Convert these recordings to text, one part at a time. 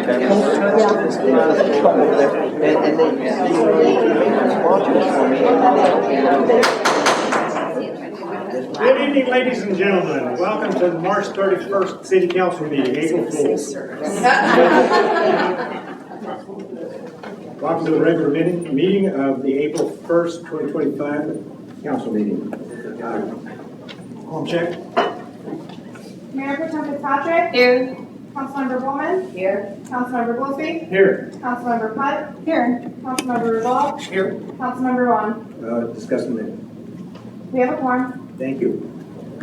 Good evening, ladies and gentlemen. Welcome to the March 31st City Council meeting, April Fools. Welcome to the regular meeting of the April 1st, 2025 Council meeting. Quorum check. Mayor Pro Tem Fitzpatrick. Here. Councilmember Bulman. Here. Councilmember Goolsby. Here. Councilmember Putt. Here. Councilmember Rubal. Here. Councilmember Vaughn. Discussing it. We have a quorum. Thank you.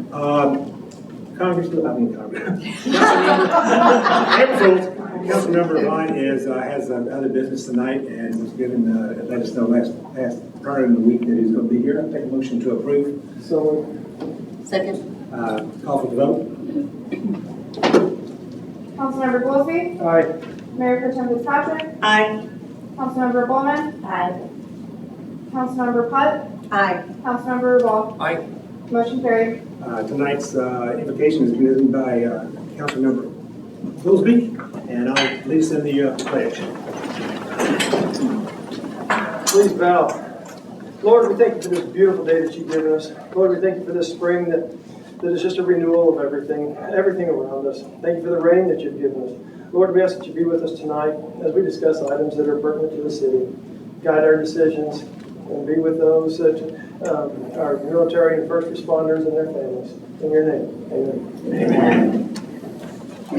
Councilmember Vaughn has other business tonight and was given, let us know prior in the week that he's going to be here. I'll take a motion to approve. So. Second. Call for the vote. Councilmember Goolsby. Aye. Mayor Pro Tem Fitzpatrick. Aye. Councilmember Bulman. Aye. Councilmember Putt. Aye. Councilmember Rubal. Aye. Motion carried. Tonight's invocation is given by Councilmember Goolsby, and I'll lead us in the pledge. Please bow. Lord, we thank you for this beautiful day that you've given us. Lord, we thank you for this spring that is just a renewal of everything around us. Thank you for the rain that you've given us. Lord, we ask that you be with us tonight as we discuss items that are pertinent to the city. Guide our decisions and be with those that our military and first responders and their families. In your name, amen. I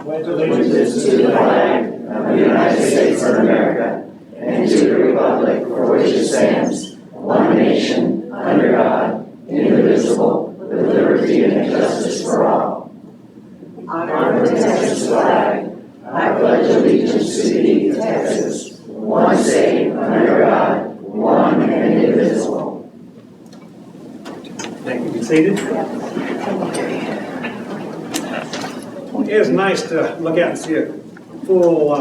pledge allegiance to the flag of the United States of America and to the republic for which it stands, one nation, under God, indivisible, with liberty and justice for all. Honor the Texas flag. I pledge allegiance to thee, Texas, one state, under God, one and indivisible. Thank you. Be seated. It is nice to look out and see a full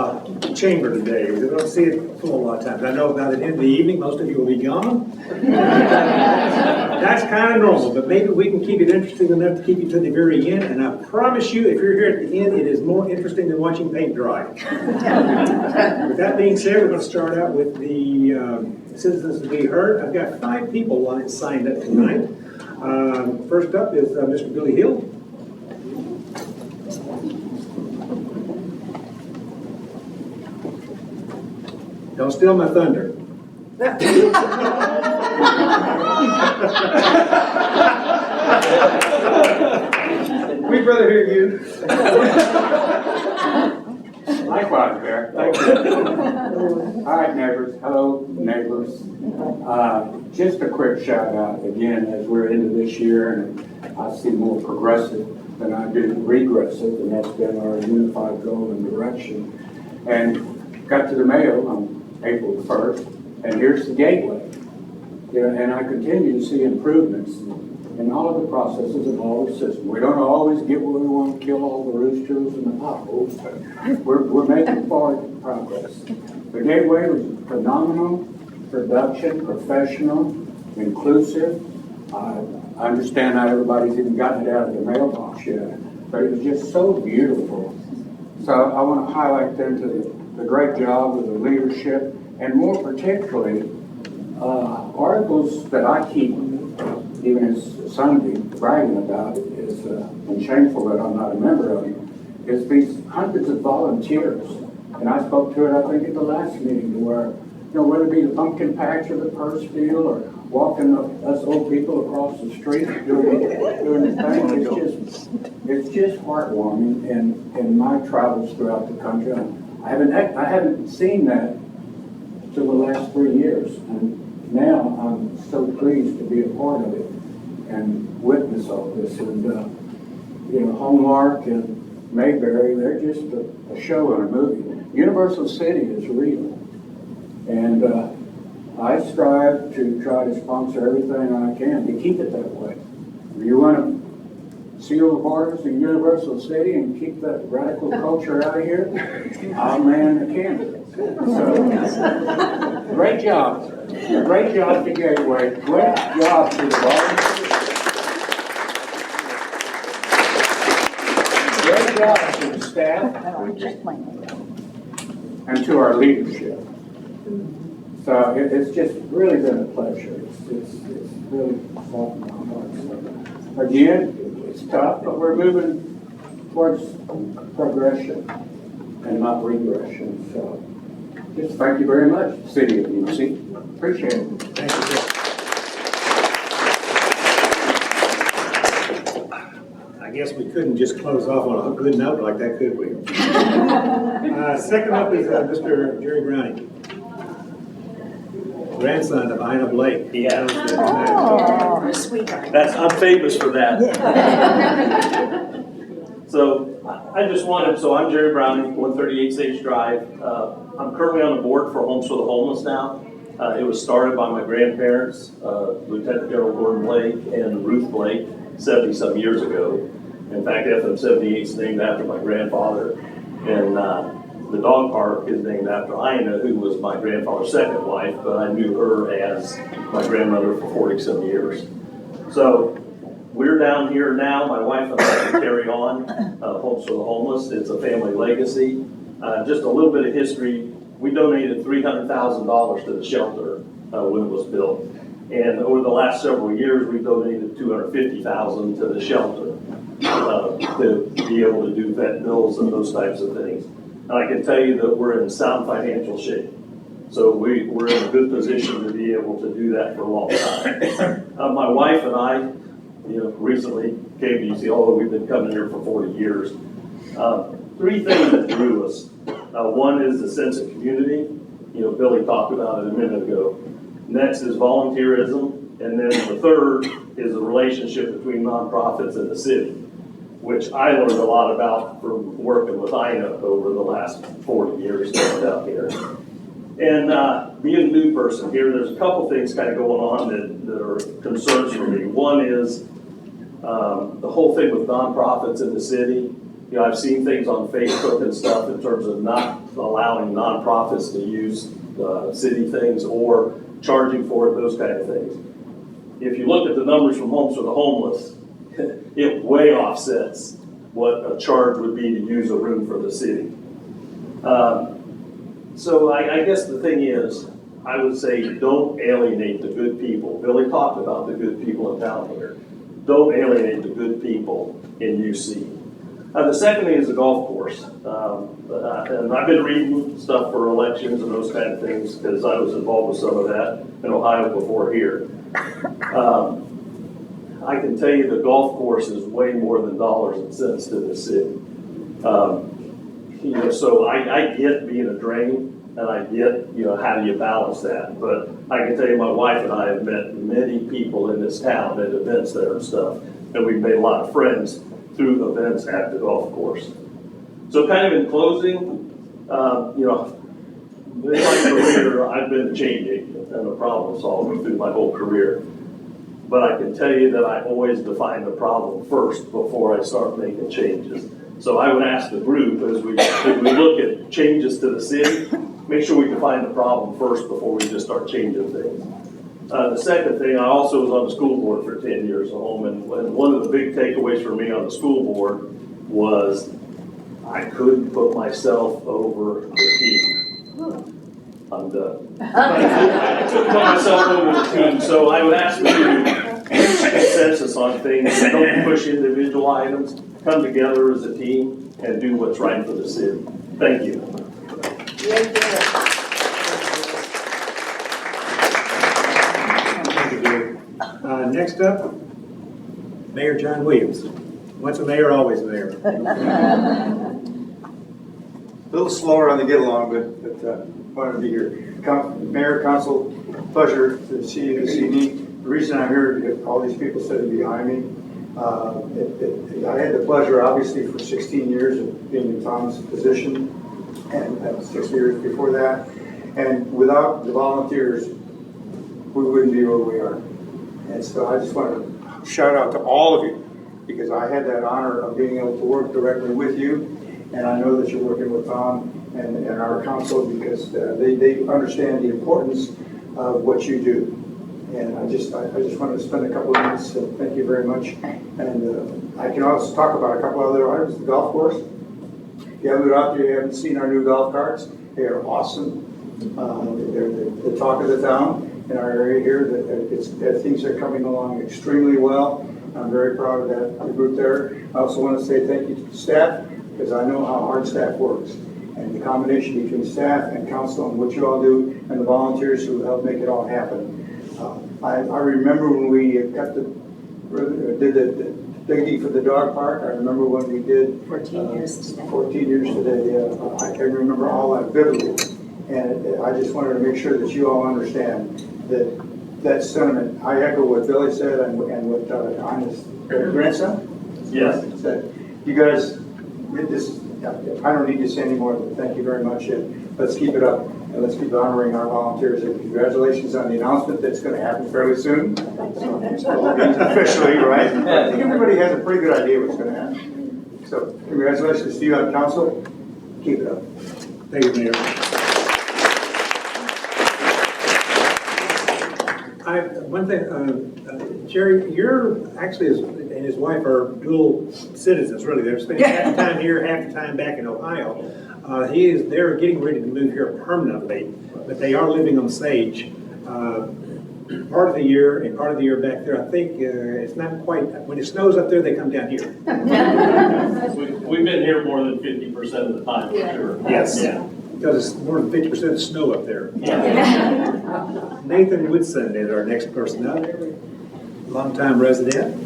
chamber today. We don't see it full a lot of times. I know by the end of the evening, most of you will be gone. That's kind of normal, but maybe we can keep it interesting enough to keep you to the very end. And I promise you, if you're here at the end, it is more interesting than watching paint dry. With that being said, we're going to start out with the citizens to be heard. I've got 5 people signed up tonight. First up is Mr. Billy Hill. Don't steal my thunder. We'd rather hear you. Likewise, Bear. Thank you. All right, neighbors. Hello, neighbors. Just a quick shout out again as we're into this year, and I see more progressive than I do regressive, and that's been our unified goal and direction. And got to the mail on April 1st, and here's the gateway. And I continue to see improvements in all of the processes and all the systems. We don't always get where we want to kill all the roosters and the potholes, but we're making forward progress. The gateway was phenomenal, production, professional, inclusive. I understand not everybody's even gotten it out of their mailbox yet, but it was just so beautiful. So I want to highlight them to the great job of the leadership, and more particularly, articles that I keep, even as Sunday, bragging about it, is, and shameful that I'm not a member of it, is these hundreds of volunteers. And I spoke to it, I think, at the last meeting, where, whether it be the pumpkin patch or the purse field, or walking us old people across the street doing the thing, it's just heartwarming. And in my travels throughout the country, I haven't seen that for the last 3 years, and now I'm so pleased to be a part of it and witness all this. And Homelark and Mayberry, they're just a show and a movie. Universal City is real, and I strive to try to sponsor everything I can to keep it that way. If you want to seal the borders in Universal City and keep that radical culture out of here, I'll man the candidate. So, great job. Great job to Gateway. Great job to the volunteers. Great job to the staff. and to our leadership. So it's just really been a pleasure. It's really felt my heart. So, again, it's tough, but we're moving towards progression and not regression. So just thank you very much, City of UC. Appreciate it. Thank you, sir. I guess we couldn't just close off on a good note like that, could we? Second up is Mr. Jerry Browning, grandson of Ina Blake. Yeah. Oh. I'm famous for that. So I'm Jerry Browning, 138 Sage Drive. I'm currently on the board for Homes for the Homeless now. It was started by my grandparents, Lieutenant General Gordon Blake and Ruth Blake, 70-some years ago. In fact, FM 78 is named after my grandfather, and the dog park is named after Ina, who was my grandfather's second wife, but I knew her as my grandmother for 40-some years. So we're down here now, my wife and I carry on Homes for the Homeless. It's a family legacy. Just a little bit of history. We donated $300,000 to the shelter when it was built. And over the last several years, we've donated $250,000 to the shelter to be able to do vet bills and those types of things. And I can tell you that we're in sound financial shape. So we're in a good position to be able to do that for a long time. My wife and I, recently came to UC, although we've been coming here for 40 years. Three things that drew us. One is the sense of community. Billy talked about it a minute ago. Next is volunteerism. And then the third is the relationship between nonprofits and the city, which I learned a lot about from working with Ina over the last 40 years down here. And being a new person here, there's a couple things kind of going on that are concerns for me. One is the whole thing with nonprofits in the city. I've seen things on Facebook and stuff in terms of not allowing nonprofits to use city things or charging for it, those kind of things. If you look at the numbers from Homes for the Homeless, it way offsets what a charge would be to use a room for the city. So I guess the thing is, I would say don't alienate the good people. Billy talked about the good people in town here. Don't alienate the good people in UC. The second thing is the golf course. And I've been reading stuff for elections and those kind of things because I was involved with some of that in Ohio before here. I can tell you the golf course is way more than dollars and cents to the city. So I get being a drain, and I get, how do you balance that? But I can tell you my wife and I have met many people in this town at events there and stuff, and we've made a lot of friends through events at the golf course. So kind of in closing, in my career, I've been a change agent and a problem solver through my whole career. But I can tell you that I always define the problem first before I start making changes. So I would ask the group, as we look at changes to the city, make sure we define the problem first before we just start changing things. The second thing, I also was on the school board for 10 years at home, and one of the big takeaways for me on the school board was I couldn't put myself over the team. I'm done. I couldn't put myself over the team, so I would ask you to reach consensus on things, don't push individual items, come together as a team, and do what's right for the city. Thank you. Next up, Mayor John Williams. Once a mayor, always a mayor. A little slower on the get along, but wanted to be here. Mayor, Council, pleasure to see you this evening. The reason I'm here, all these people sitting behind me, I had the pleasure, obviously, for 16 years of being in Tom's position, and 6 years before that. And without the volunteers, we wouldn't be where we are. And so I just want to shout out to all of you, because I had that honor of being able to work directly with you. And I know that you're working with Tom and our council, because they understand the importance of what you do. And I just wanted to spend a couple of minutes, so thank you very much. And I can also talk about a couple other items, the golf course. If you haven't been out there, you haven't seen our new golf carts. They are awesome. They're the talk of the town in our area here. That things are coming along extremely well. I'm very proud of that group there. I also want to say thank you to the staff, because I know how hard staff works. And the combination between staff and council and what you all do, and the volunteers who help make it all happen. I remember when we did the digging for the dog park. I remember when we did 14 years today. 14 years today, yeah. I can remember all that vividly. And I just wanted to make sure that you all understand that sentiment. I echo what Billy said and what Anna's grandson said. You guys, I don't need to say any more than thank you very much. And let's keep it up. And let's keep honoring our volunteers. And congratulations on the announcement that's going to happen fairly soon. Officially, right? I think everybody has a pretty good idea what's going to happen. So congratulations to you on council. Keep it up. Thank you, Mayor. One thing, Jerry, you're actually, and his wife are dual citizens, really. They're spending half the time here, half the time back in Ohio. They're getting ready to move here permanently, but they are living on Sage part of the year, and part of the year back there. I think it's not quite, when it snows up there, they come down here. We've been here more than 50% of the time, for sure. Yes. Yeah. Because it's more than 50% snow up there. Yeah. Nathan Woodson is our next person up. Longtime resident.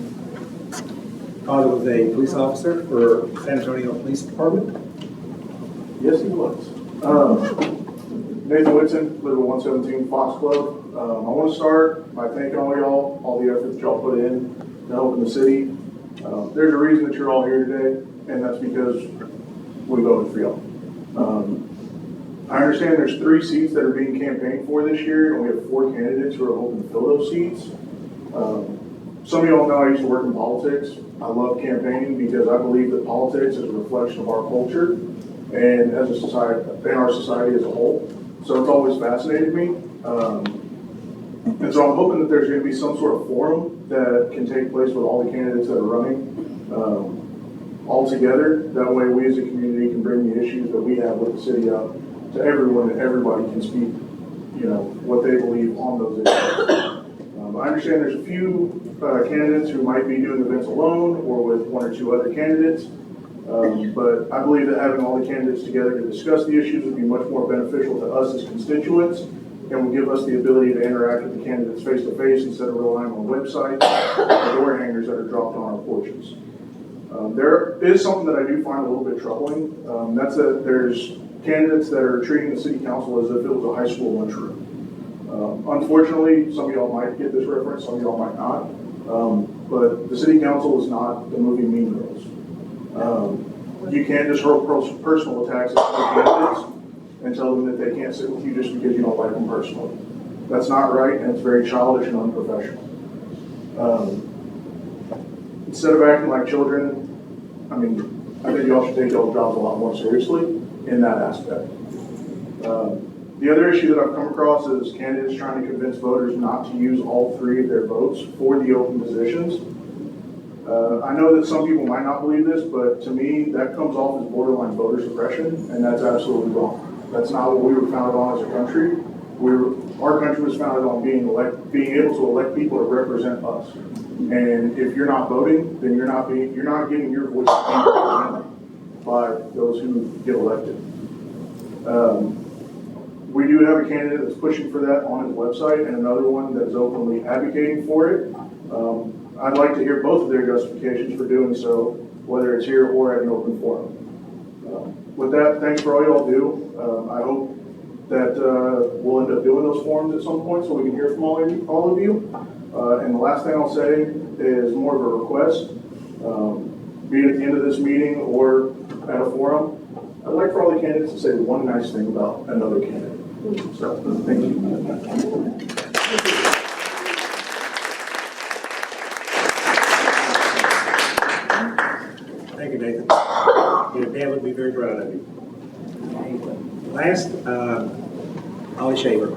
Father was a police officer for San Antonio Police Department. Yes, he was. Nathan Whitson, live at 117 Fox Club. I want to start by thanking all y'all, all the effort that y'all put in to helping the city. There's a reason that you're all here today, and that's because we voted for y'all. I understand there's 3 seats that are being campaigned for this year, and we have 4 candidates who are hoping to fill those seats. Some of y'all know I used to work in politics. I love campaigning because I believe that politics is a reflection of our culture and as a society, and our society as a whole. So it's always fascinated me. And so I'm hoping that there's going to be some sort of forum that can take place with all the candidates that are running all together. That way we as a community can bring the issues that we have with the city up to everyone, and everybody can speak, what they believe on those issues. I understand there's a few candidates who might be doing events alone or with 1 or 2 other candidates. But I believe that having all the candidates together to discuss the issues would be much more beneficial to us as constituents, and will give us the ability to interact with the candidates face to face instead of relying on websites or door hangers that are dropped on our porches. There is something that I do find a little bit troubling. That's that there's candidates that are treating the city council as if it was a high school lunchroom. Unfortunately, some of y'all might get this reference, some of y'all might not. But the city council is not the movie Mean Girls. You can't just hurl personal attacks at the candidates and tell them that they can't sit with you just because you don't like them personally. That's not right, and it's very childish and unprofessional. Instead of acting like children, I think y'all should take y'all's jobs a lot more seriously in that aspect. The other issue that I've come across is candidates trying to convince voters not to use all 3 of their votes for the open positions. I know that some people might not believe this, but to me, that comes off as borderline voter suppression, and that's absolutely wrong. That's not what we were founded on as a country. Our country was founded on being able to elect people to represent us. And if you're not voting, then you're not getting your voice represented by those who get elected. We do have a candidate that's pushing for that on his website, and another one that is openly advocating for it. I'd like to hear both of their justifications for doing so, whether it's here or at an open forum. With that, thanks for all y'all do. I hope that we'll end up doing those forums at some point so we can hear from all of you. And the last thing I'll say is more of a request, be it at the end of this meeting or at a forum. I'd like for all the candidates to say one nice thing about another candidate. So, thank you. Thank you, Nathan. Your dad would be very proud of you. Last, Holly Shaver.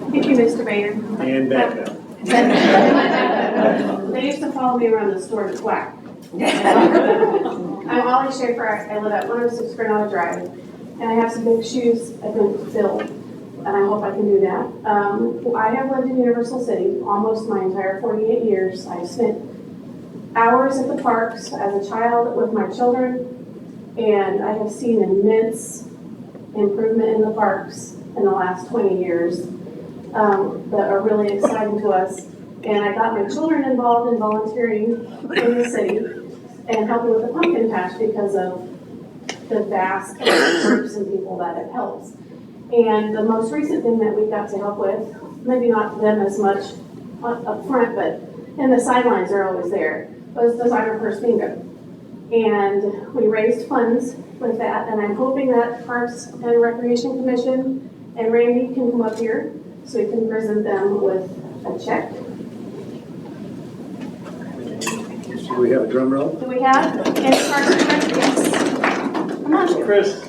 Thank you, Mr. Mayor. And back up. They used to follow me around the store to quack. I'm Ollie Schaefer. I live at 106 Granada Drive, and I have some big shoes I didn't fill, and I hope I can do that. I have lived in Universal City almost my entire 48 years. I've spent hours at the parks as a child with my children, and I have seen immense improvement in the parks in the last 20 years that are really exciting to us. And I got my children involved in volunteering in the city and helping with the pumpkin patch because of the vast groups and people that it helps. And the most recent thing that we got to help with, maybe not them as much up front, but in the sidelines are always there, was Designer First Bingo. And we raised funds with that, and I'm hoping that Parks and Recreation Commission and Randy can come up here so we can present them with a check. Do we have a drum roll? Do we have? And Parks and Rec, yes. Come on. Chris.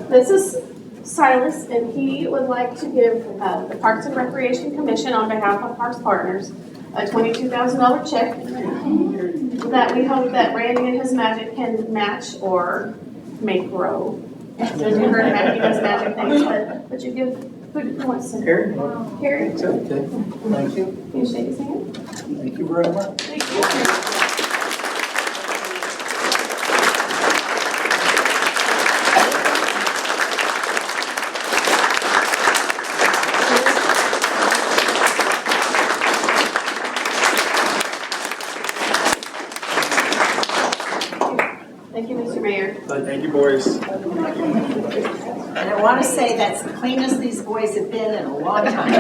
This is Silas, and he would like to give the Parks and Recreation Commission, on behalf of Parks Partners, a $22,000 check that we hope that Randy and his magic can match or make grow. So you heard Matthew does magic things, but would you give, who wants to? Harry? Harry? Okay, thank you. Can you shake his hand? Thank you very much. Thank you. Thank you, Mr. Mayor. Thank you, boys. And I want to say that's the cleanest these boys have been in a long time.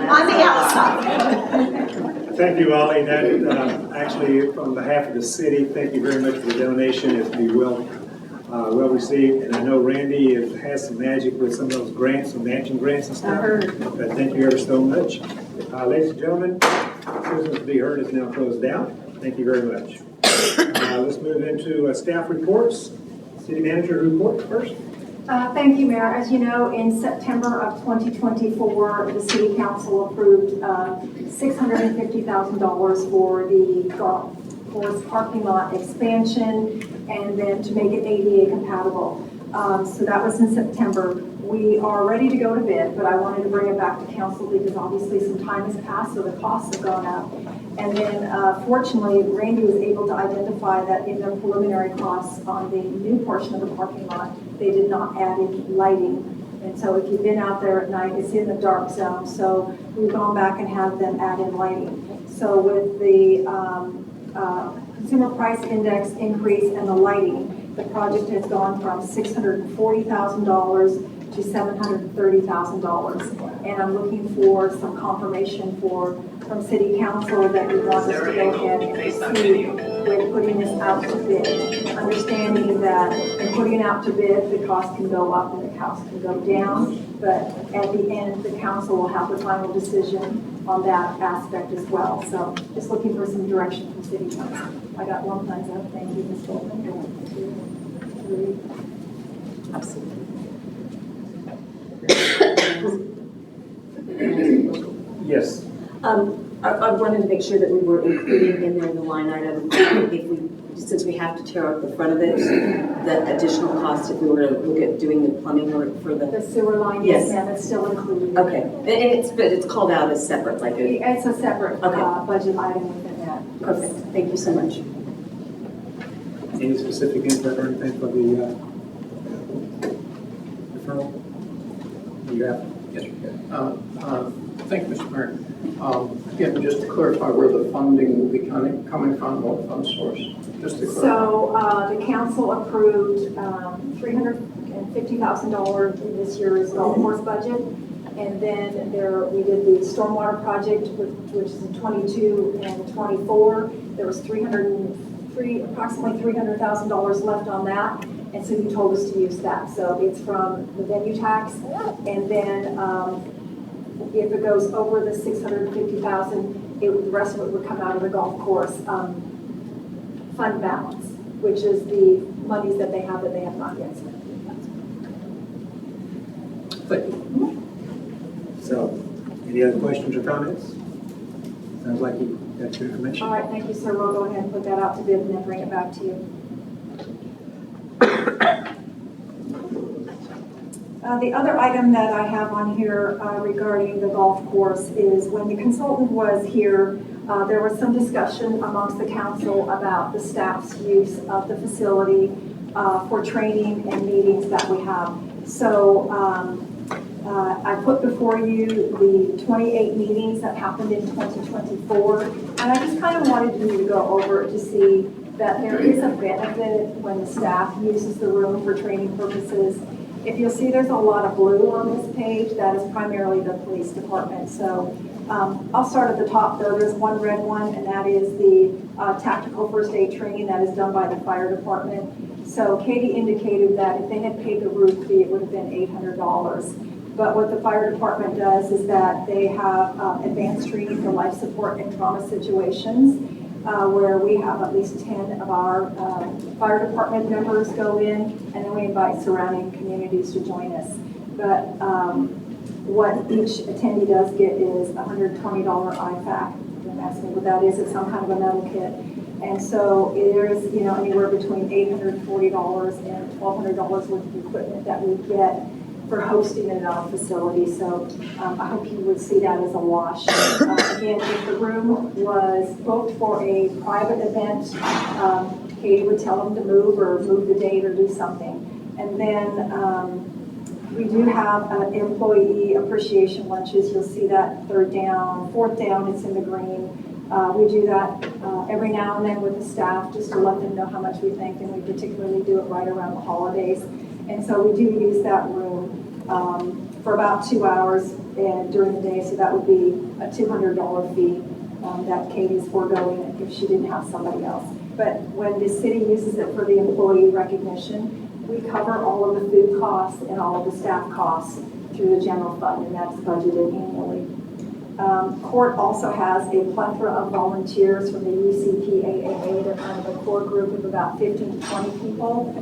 On the outside. Thank you, Ollie. That actually, on behalf of the city, thank you very much for the donation. It's been well received. And I know Randy has some magic with some of those grants, some matching grants and stuff. I heard. But thank you ever so much. Ladies and gentlemen, citizens to be heard is now closed out. Thank you very much. Let's move into staff reports. City manager report first. Thank you, Mayor. As you know, in September of 2024, the City Council approved $650,000 for the golf course parking lot expansion and then to make it ADA compatible. So that was in September. We are ready to go to bid, but I wanted to bring it back to council because obviously some time has passed, so the costs have gone up. And then fortunately, Randy was able to identify that in their preliminary costs on the new portion of the parking lot, they did not add in lighting. And so if you've been out there at night, it's in the dark zone. So we've gone back and had them add in lighting. So with the consumer price index increase and the lighting, the project has gone from $640,000 to $730,000. And I'm looking for some confirmation from City Council that we want us to go ahead and proceed with putting this out to bid. Understanding that in putting it out to bid, the cost can go up and the cost can go down. But at the end, the council will have the final decision on that aspect as well. So just looking for some direction from City Council. I got one thumbs up. Thank you, Ms. Goldman. 1, 2, 3. Absolutely. Yes. I wanted to make sure that we were including in there the line item, since we have to tear out the front of it, the additional cost if we were to look at doing the plumbing work for The sewer line, Yes. yes, ma'am, it's still included. Okay, but it's called out as separate, like a, It's a separate Okay. budget item within that. perfect, thank you so much. Any specific input or anything for the referral? You have? Yes, thank you, Mr. Mayor. Again, just to clarify where the funding will be coming from, what fund source, just to clarify. So the council approved $350,000 in this year's golf course budget. And then we did the stormwater project, which is in 22 and 24. There was approximately $300,000 left on that. And so you told us to use that. So it's from the venue tax. And then if it goes over the $650,000, the rest of it would come out of the golf course fund balance, which is the monies that they have not yet spent. Thank you. So, any other questions or comments? Sounds like you got your information. All right, thank you, sir. We'll go ahead and put that out to bid and then bring it back to you. The other item that I have on here regarding the golf course is when the consultant was here, there was some discussion amongst the council about the staff's use of the facility for training and meetings that we have. So I put before you the 28 meetings that happened in 2024, and I just kind of wanted you to go over it to see that there is a benefit when the staff uses the room for training purposes. If you'll see, there's a lot of blue on this page. That is primarily the police department. So I'll start at the top though. There's one red one, and that is the tactical first aid training that is done by the fire department. So Katie indicated that if they had paid the roof fee, it would have been $800. But what the fire department does is that they have advanced training for life support and trauma situations, where we have at least 10 of our fire department members go in, and then we invite surrounding communities to join us. But what each attendee does get is a $120 IFAC. Don't ask me what that is. It's some kind of a metal kit. And so there is, anywhere between $840 and $1,200 worth of equipment that we get for hosting it in our facility. So I hope you would see that as a wash. Again, if the room was booked for a private event, Katie would tell them to move the date or do something. And then we do have employee appreciation lunches. You'll see that fourth down, it's in the green. We do that every now and then with the staff just to let them know how much we thank them. We particularly do it right around the holidays. And so we do use that room for about 2 hours during the day. So that would be a $200 fee that Katie's foregoing if she didn't have somebody else. But when the city uses it for the employee recognition, we cover all of the food costs and all of the staff costs through the general fund, and that's budgeted annually. Court also has a plethora of volunteers from the UCPAAA. They're kind of a core group of about 15 to 20 people.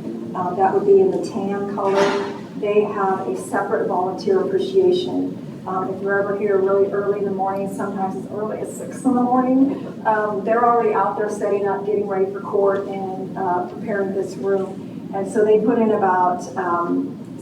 That would be in the tan color. They have a separate volunteer appreciation. If you're ever here really early in the morning, sometimes as early as 6 in the morning, they're already out there setting up, getting ready for court, and preparing this room. And so they put in about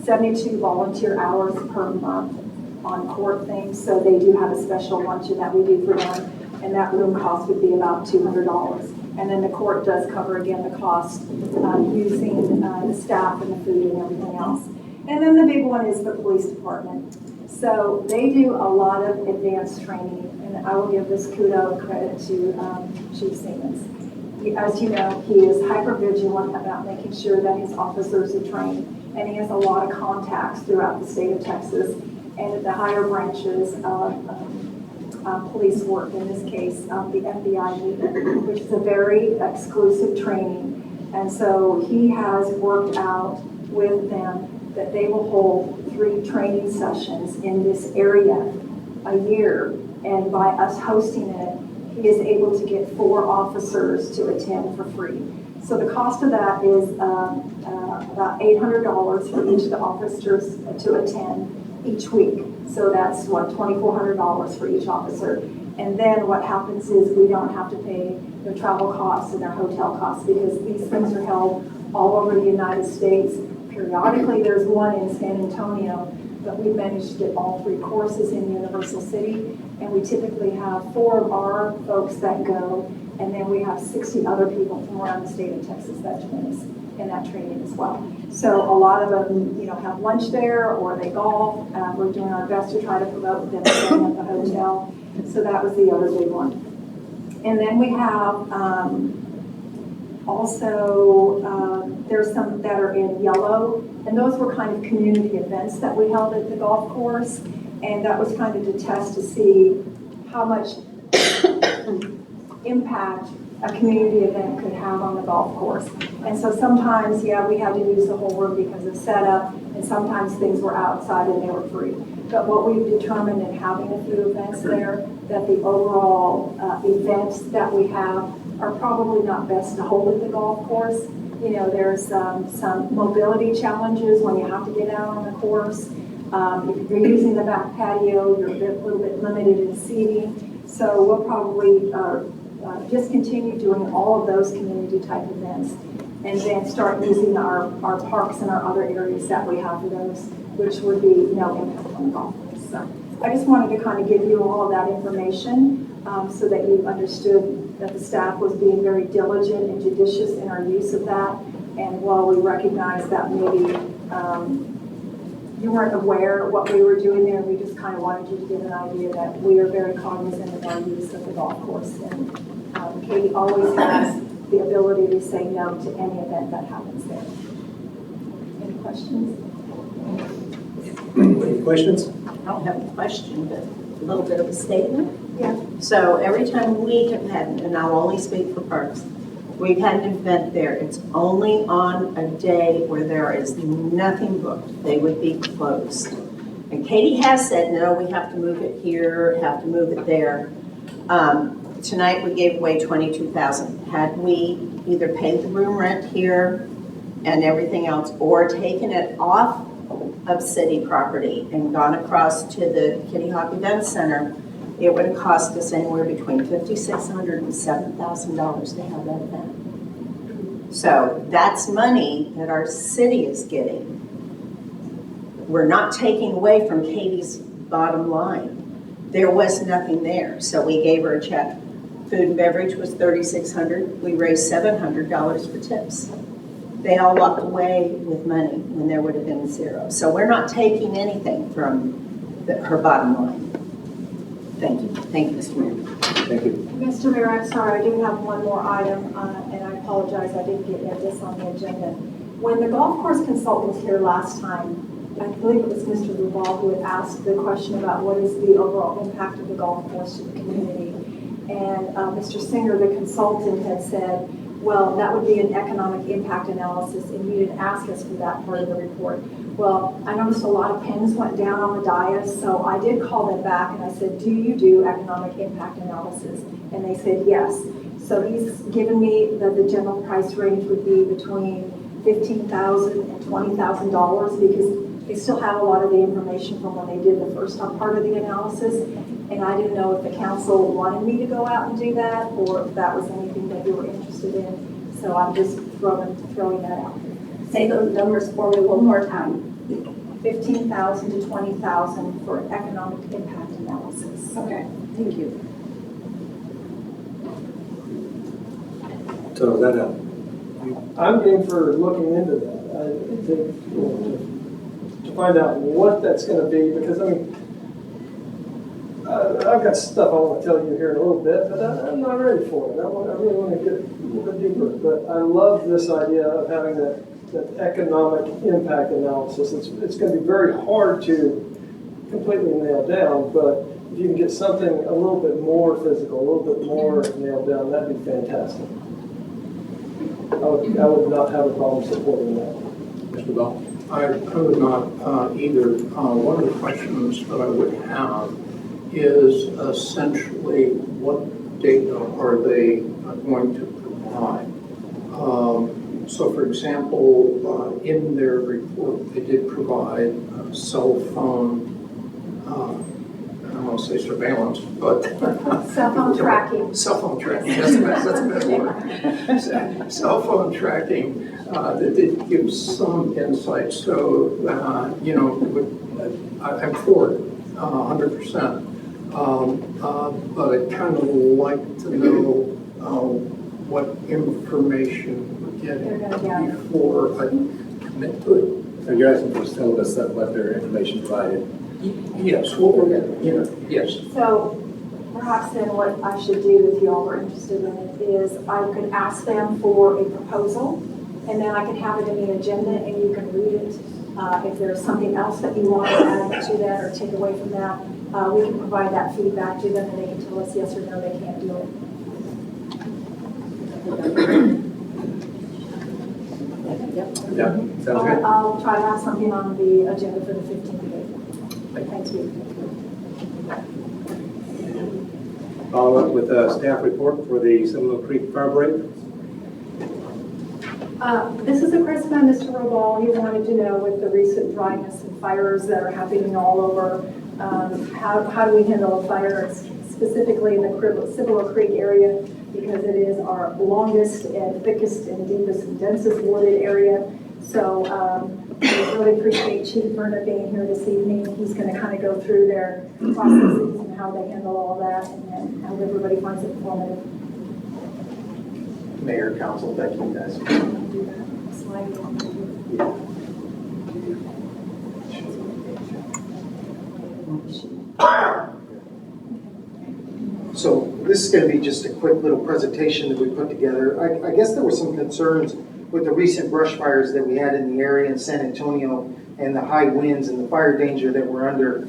72 volunteer hours per month on court things. So they do have a special luncheon that we do for them, and that room cost would be about $200. And then the court does cover, again, the cost using the staff and the food and everything else. And then the big one is the police department. So they do a lot of advanced training, and I will give this kudo and credit to Chief Siemens. As you know, he is hyper vigilant about making sure that his officers are trained, and he has a lot of contacts throughout the state of Texas and at the higher branches of police work, in this case, the FBI unit, which is a very exclusive training. And so he has worked out with them that they will hold 3 training sessions in this area a year. And by us hosting it, he is able to get 4 officers to attend for free. So the cost of that is about $800 for each of the officers to attend each week. So that's $2,400 for each officer. And then what happens is we don't have to pay their travel costs and their hotel costs, because these things are held all over the United States. Periodically, there's one in San Antonio, but we've managed to get all 3 courses in Universal City, and we typically have 4 of our folks that go, and then we have 60 other people from around the state of Texas that join us in that training as well. So a lot of them, have lunch there, or they golf. We're doing our best to try to promote them staying at the hotel. So that was the other big one. And then we have there's some that are in yellow, and those were kind of community events that we held at the golf course, and that was kind of to test to see how much impact a community event could have on the golf course. And so sometimes, we had to use the whole room because of setup, and sometimes things were outside and they were free. But what we've determined in having a few events there, that the overall events that we have are probably not best to hold at the golf course. There's some mobility challenges when you have to get out on the course. If you're using the back patio, you're a little bit limited in seating. So we'll probably discontinue doing all of those community type events and then start using our parks and our other areas that we have for those, which would be no impact on the golf course. So I just wanted to kind of give you all of that information so that you understood that the staff was being very diligent and judicious in our use of that. And while we recognize that maybe you weren't aware of what we were doing there, we just kind of wanted you to get an idea that we are very cognizant of our use of the golf course. And Katie always has the ability to say no to any event that happens there. Any questions? Any questions? I don't have a question, but a little bit of a statement. Yeah. So every time we have had, and I'll only speak for parks, we've had an event there, it's only on a day where there is nothing booked. They would be closed. And Katie has said, no, we have to move it here, have to move it there. Tonight we gave away $22,000. Had we either paid the room rent here and everything else, or taken it off of city property and gone across to the Kitty Hawk Event Center, it would have cost us anywhere between $5,600 and $7,000 to have that event. So that's money that our city is getting. We're not taking away from Katie's bottom line. There was nothing there, so we gave her a check. Food and beverage was $3,600. We raised $700 for tips. They all walked away with money when there would have been zero. So we're not taking anything from her bottom line. Thank you. Thank you, Mr. Mayor. Thank you. Mr. Mayor, I'm sorry, I do have one more item, and I apologize, I didn't get this on the agenda. When the golf course consultant was here last time, I believe it was Mr. Rubal who had asked the question about what is the overall impact of the golf course to the community. And Mr. Singer, the consultant, had said, well, that would be an economic impact analysis, and you didn't ask us for that part of the report. Well, I noticed a lot of pens went down on the dais, so I did call them back and I said, do you do economic impact analysis? And they said yes. So he's given me that the general price range would be between $15,000 and $20,000 because they still have a lot of the information from when they did the first part of the analysis. And I didn't know if the council wanted me to go out and do that or if that was anything that you were interested in. So I'm just throwing that out. Say those numbers for me one more time. $15,000 to $20,000 for economic impact analysis. Okay, thank you. So is that a, I'm game for looking into that, to find out what that's going to be, because I mean, I've got stuff I want to tell you here in a little bit, but I'm not ready for it. I really want to get a little bit deeper, but I love this idea of having that economic impact analysis. It's going to be very hard to completely nail down, but if you can get something a little bit more physical, a little bit more nailed down, that'd be fantastic. I would not have a problem supporting that. Mr. Bell? I would not either. One of the questions that I would have is essentially what data are they going to provide? So for example, in their report, they did provide cell phone, I don't want to say surveillance, but Cell phone tracking. Cell phone tracking, that's a better word. Cell phone tracking that did give some insight. So, I'm for it 100%. But I'd kind of like to know what information we're getting before I commit to it. so you're asking for a syllabus of what their information provided? Yes, what we're getting, yes. So perhaps then what I should do, if you all are interested in it, is I could ask them for a proposal, and then I can have it in the agenda and you can read it. If there's something else that you want to add to that or take away from that, we can provide that feedback to them and they can tell us yes or no, they can't do it. Yeah, sounds good. I'll try to have something on the agenda for the 15th of April. Thank you. Follow up with a staff report for the Cibolo Creek Fire Break. This is a question by Mr. Rubal. He wanted to know with the recent dryness and fires that are happening all over, how do we handle a fire specifically in the Cibolo Creek area, because it is our longest and thickest and deepest and densest wooded area. So we really appreciate Chief Verna being here this evening. He's going to kind of go through their processes and how they handle all that, and how everybody finds it informative. Mayor, council, thank you guys. So this is going to be just a quick little presentation that we put together. I guess there were some concerns with the recent brush fires that we had in the area in San Antonio and the high winds and the fire danger that we're under.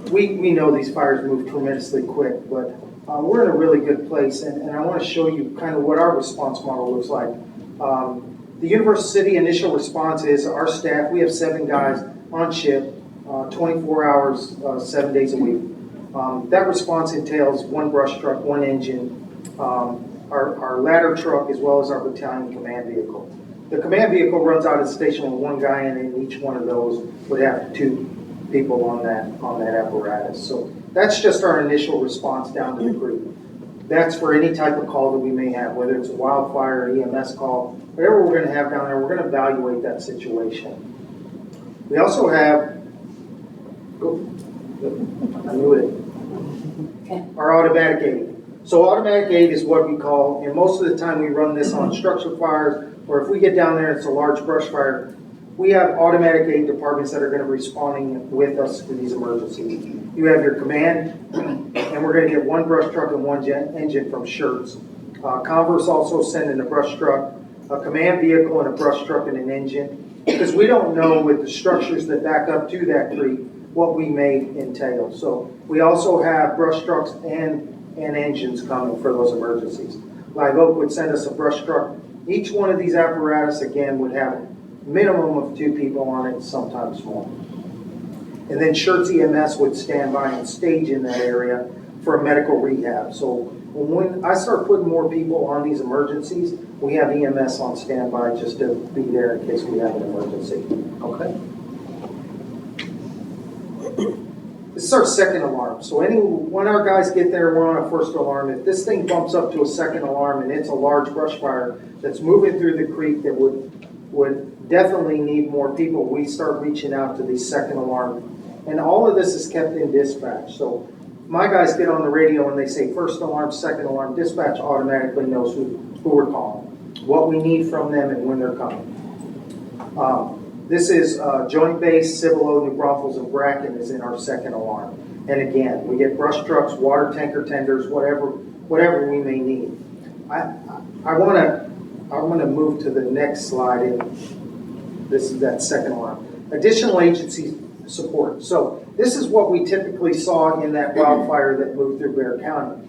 We know these fires move tremendously quick, but we're in a really good place, and I want to show you kind of what our response model looks like. The Universal City initial response is our staff, we have 7 guys on shift, 24 hours, 7 days a week. That response entails 1 brush truck, 1 engine, our ladder truck, as well as our battalion command vehicle. The command vehicle runs out of the station with 1 guy in it, and each one of those would have 2 people on that apparatus. So that's just our initial response down to the creek. That's for any type of call that we may have, whether it's a wildfire, EMS call, whatever we're going to have down there, we're going to evaluate that situation. We also have, our automatic aid. So automatic aid is what we call, and most of the time we run this on structure fires, or if we get down there and it's a large brush fire, we have automatic aid departments that are going to be responding with us to these emergencies. You have your command, and we're going to get 1 brush truck and 1 engine from Shirts. Converse also sending a brush truck, a command vehicle, and a brush truck and an engine, because we don't know with the structures that back up to that creek what we may entail. So we also have brush trucks and engines coming for those emergencies. Live Oak would send us a brush truck. Each one of these apparatus, again, would have a minimum of 2 people on it, sometimes more. And then Shirts EMS would stand by and stage in that area for a medical rehab. So when I start putting more people on these emergencies, we have EMS on standby just to be there in case we have an emergency. Okay? This is our second alarm. So when our guys get there, we're on a first alarm. If this thing bumps up to a second alarm and it's a large brush fire that's moving through the creek that would definitely need more people, we start reaching out to the second alarm. And all of this is kept in dispatch. So my guys get on the radio and they say first alarm, second alarm, dispatch automatically knows who we're calling, what we need from them, and when they're coming. This is Joint Base, Cibolo, New Braunfels, and Bracken is in our second alarm. And again, we get brush trucks, water tanker tenders, whatever we may need. I want to move to the next slide. And this is that second alarm. Additional agency support. So this is what we typically saw in that wildfire that moved through Bexar County.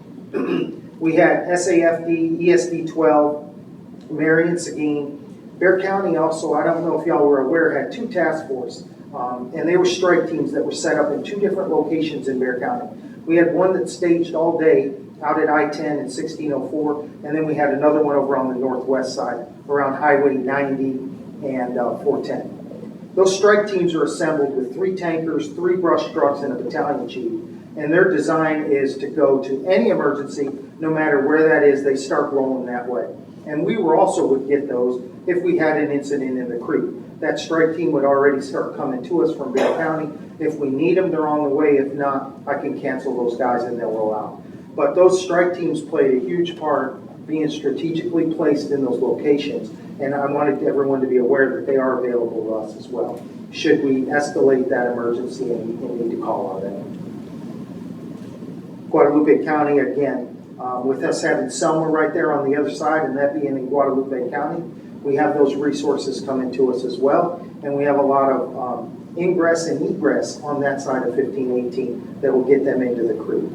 We had SAFD, ESD 12, Marion, Seguin. Bexar County also, I don't know if y'all were aware, had 2 task force, and they were strike teams that were set up in 2 different locations in Bexar County. We had one that staged all day out at I-10 and 1604, and then we had another one over on the northwest side around Highway 90 and 410. Those strike teams are assembled with 3 tankers, 3 brush trucks, and a battalion chief, and their design is to go to any emergency, no matter where that is, they start rolling that way. And we would get those if we had an incident in the creek. That strike team would already start coming to us from Bexar County. If we need them, they're on the way. If not, I can cancel those guys and they'll roll out. But those strike teams played a huge part being strategically placed in those locations. And I wanted everyone to be aware that they are available to us as well, should we escalate that emergency and need to call on them. Guadalupe County, again, with us having Selma right there on the other side, and that being in Guadalupe County, we have those resources coming to us as well, and we have a lot of ingress and egress on that side of 1518 that will get them into the creek.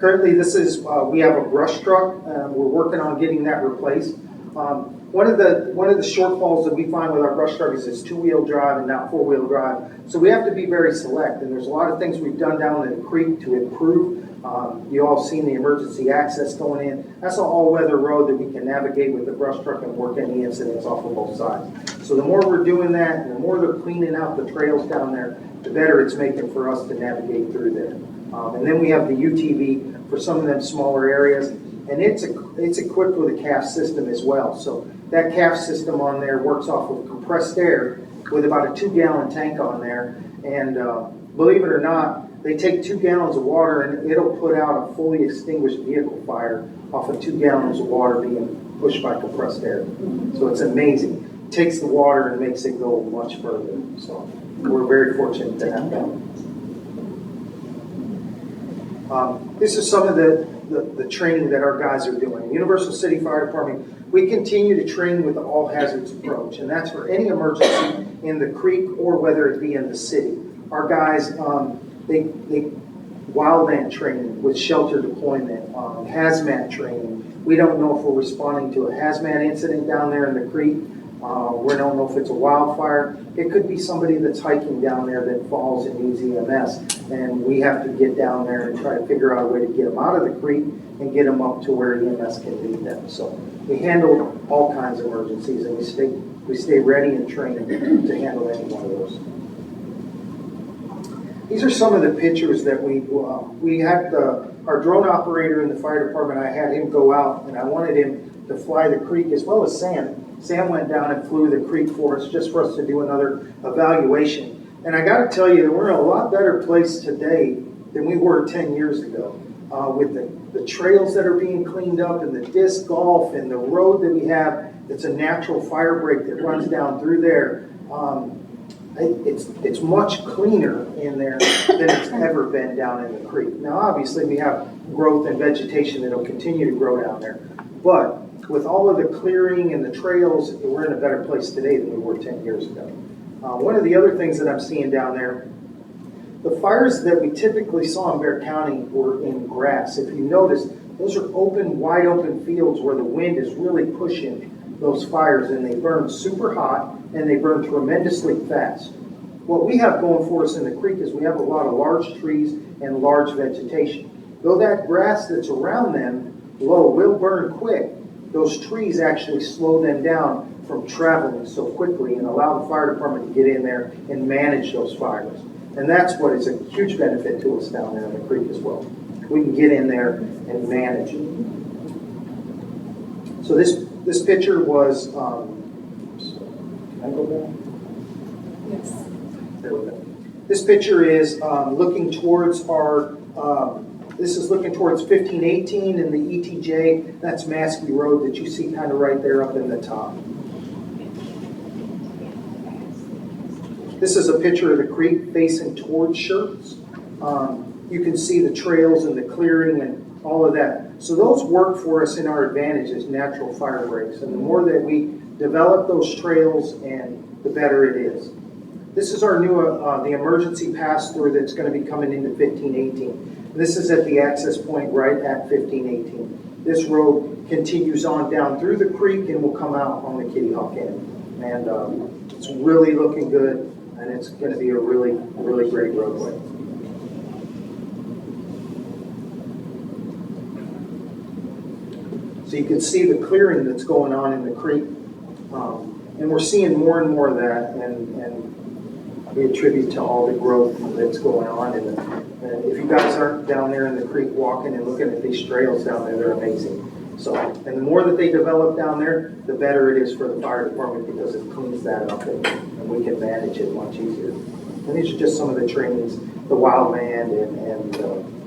Currently, this is we have a brush truck. We're working on getting that replaced. one of the shortfalls that we find with our brush truck is it's two-wheel drive and not four-wheel drive. So we have to be very select, and there's a lot of things we've done down in the creek to improve. You all seen the emergency access going in. That's an all-weather road that we can navigate with the brush truck and work any incidents off of both sides. So the more we're doing that, and the more they're cleaning out the trails down there, the better it's making for us to navigate through there. And then we have the UTV for some of them smaller areas, and it's equipped with a CAF system as well. So that CAF system on there works off of compressed air with about a 2-gallon tank on there. And believe it or not, they take 2 gallons of water and it'll put out a fully extinguished vehicle fire off of 2 gallons of water being pushed by compressed air. So it's amazing. It takes the water and makes it go much further. So we're very fortunate to have that. This is some of the training that our guys are doing. Universal City Fire Department, we continue to train with the all hazards approach, and that's for any emergency in the creek or whether it be in the city. Our guys, they wildland training with shelter deployment, hazmat training. We don't know if we're responding to a hazmat incident down there in the creek. We don't know if it's a wildfire. It could be somebody that's hiking down there that falls and needs EMS, and we have to get down there and try to figure out a way to get them out of the creek and get them up to where EMS can lead them. So we handle all kinds of emergencies, and we stay ready and trained to handle any one of those. These are some of the pictures that we had our drone operator in the fire department. I had him go out, and I wanted him to fly the creek as well as Sam. Sam went down and flew the creek for us, just for us to do another evaluation. And I got to tell you, we're in a lot better place today than we were 10 years ago. With the trails that are being cleaned up and the disc golf and the road that we have, it's a natural fire break that runs down through there. It's much cleaner in there than it's ever been down in the creek. Now, obviously, we have growth and vegetation that will continue to grow down there. But with all of the clearing and the trails, we're in a better place today than we were 10 years ago. One of the other things that I'm seeing down there, the fires that we typically saw in Bexar County were in grass. If you notice, those are open, wide open fields where the wind is really pushing those fires, and they burn super hot and they burn tremendously fast. What we have going for us in the creek is we have a lot of large trees and large vegetation. Though that grass that's around them low will burn quick, those trees actually slow them down from traveling so quickly and allow the fire department to get in there and manage those fires. And that's what is a huge benefit to us down there in the creek as well. We can get in there and manage it. So this picture was, can I go back? Yes. There we go. This picture is looking towards our, this is looking towards 1518 and the ETJ. That's Maskey Road that you see kind of right there up in the top. This is a picture of the creek facing towards Shirts. You can see the trails and the clearing and all of that. So those work for us in our advantage as natural fire breaks. And the more that we develop those trails, and the better it is. This is our new, the emergency pass-through that's going to be coming into 1518. This is at the access point right at 1518. This road continues on down through the creek and will come out on the Kitty Hawk end. And it's really looking good, and it's going to be a really, really great roadway. So you can see the clearing that's going on in the creek. And we're seeing more and more of that, and we attribute to all the growth that's going on. And if you guys aren't down there in the creek walking and looking at these trails down there, they're amazing. So, and the more that they develop down there, the better it is for the fire department because it cleans that up and we can manage it much easier. And these are just some of the trainings, the wildland and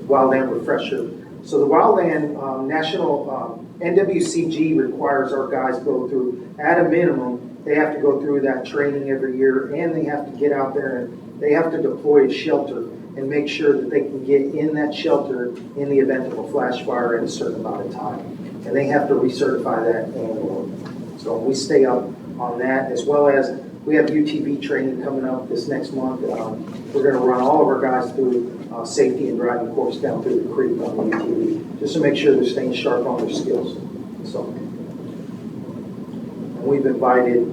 wildland refresher. So the wildland national NWCG requires our guys go through, at a minimum, they have to go through that training every year, and they have to get out there and they have to deploy a shelter and make sure that they can get in that shelter in the event of a flash fire in a certain amount of time. And they have to recertify that annually. So we stay up on that, as well as we have UTV training coming up this next month. We're going to run all of our guys through safety and driving course down through the creek on the UTV, just to make sure they're staying sharp on their skills. So, and We've invited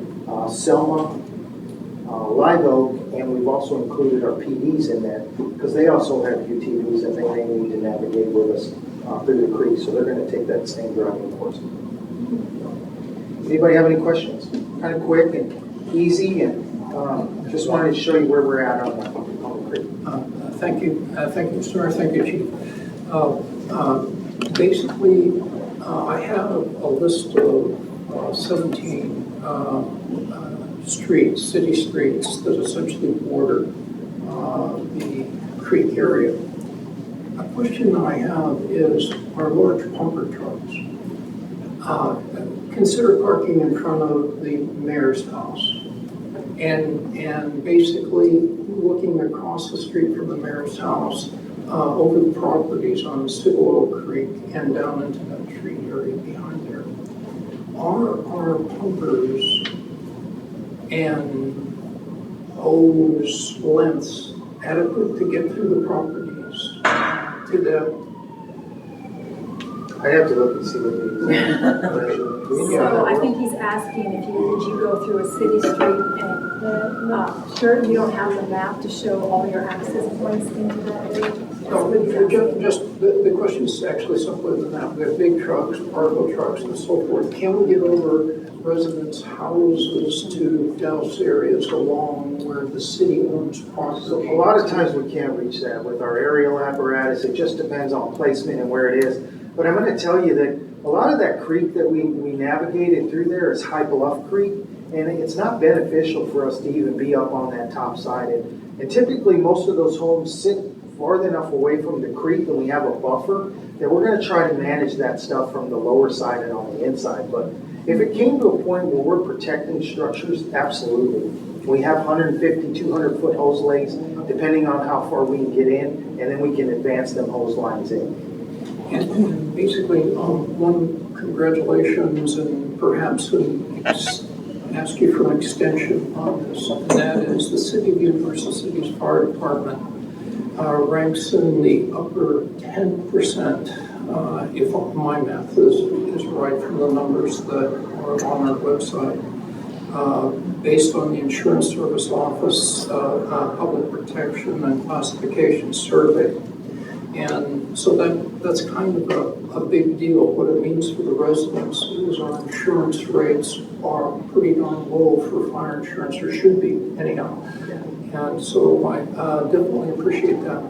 Selma, Live Oak, and we've also included our PDs in there because they also have UTVs and they may need to navigate with us through the creek, so they're going to take that same driving course. Anybody have any questions? Kind of quick and easy, and just wanted to show you where we're at on the creek. Thank you, sir. Thank you, Chief. Basically, I have a list of 17 streets, city streets that essentially border the creek area. A question I have is our large pumper trucks. Consider parking in front of the mayor's house and basically looking across the street from the mayor's house over the properties on Cibolo Creek and down into that tree area behind there. Are our pumpers and hose lengths adequate to get through the properties to that? I have to look and see what So I think he's asking if did you go through a city street and, sure, you don't have the map to show all your access points into that area? No, just the question is actually simpler than that. We have big trucks, cargo trucks, and so forth. Can we get over residents' houses to douse areas along where the city owns property? So a lot of times we can't reach that with our aerial apparatus. It just depends on placement and where it is. But I'm going to tell you that a lot of that creek that we navigated through there is High Bluff Creek, and it's not beneficial for us to even be up on that top side. And typically most of those homes sit far enough away from the creek and we have a buffer that we're going to try to manage that stuff from the lower side and on the inside. But if it came to a point where we're protecting structures, absolutely. We have 150, 200 foot hose lays, depending on how far we can get in, and then we can advance them hose lines in. And basically, one, congratulations, and perhaps ask you for an extension on this, and that is the City of Universal Cities Fire Department ranks in the upper 10%, if my math is right from the numbers that are on our website, based on the Insurance Service Office Public Protection and Classification Survey. And so that's kind of a big deal. What it means for the residents is our insurance rates are pretty darn low for fire insurance, or should be anyhow. And so I definitely appreciate that.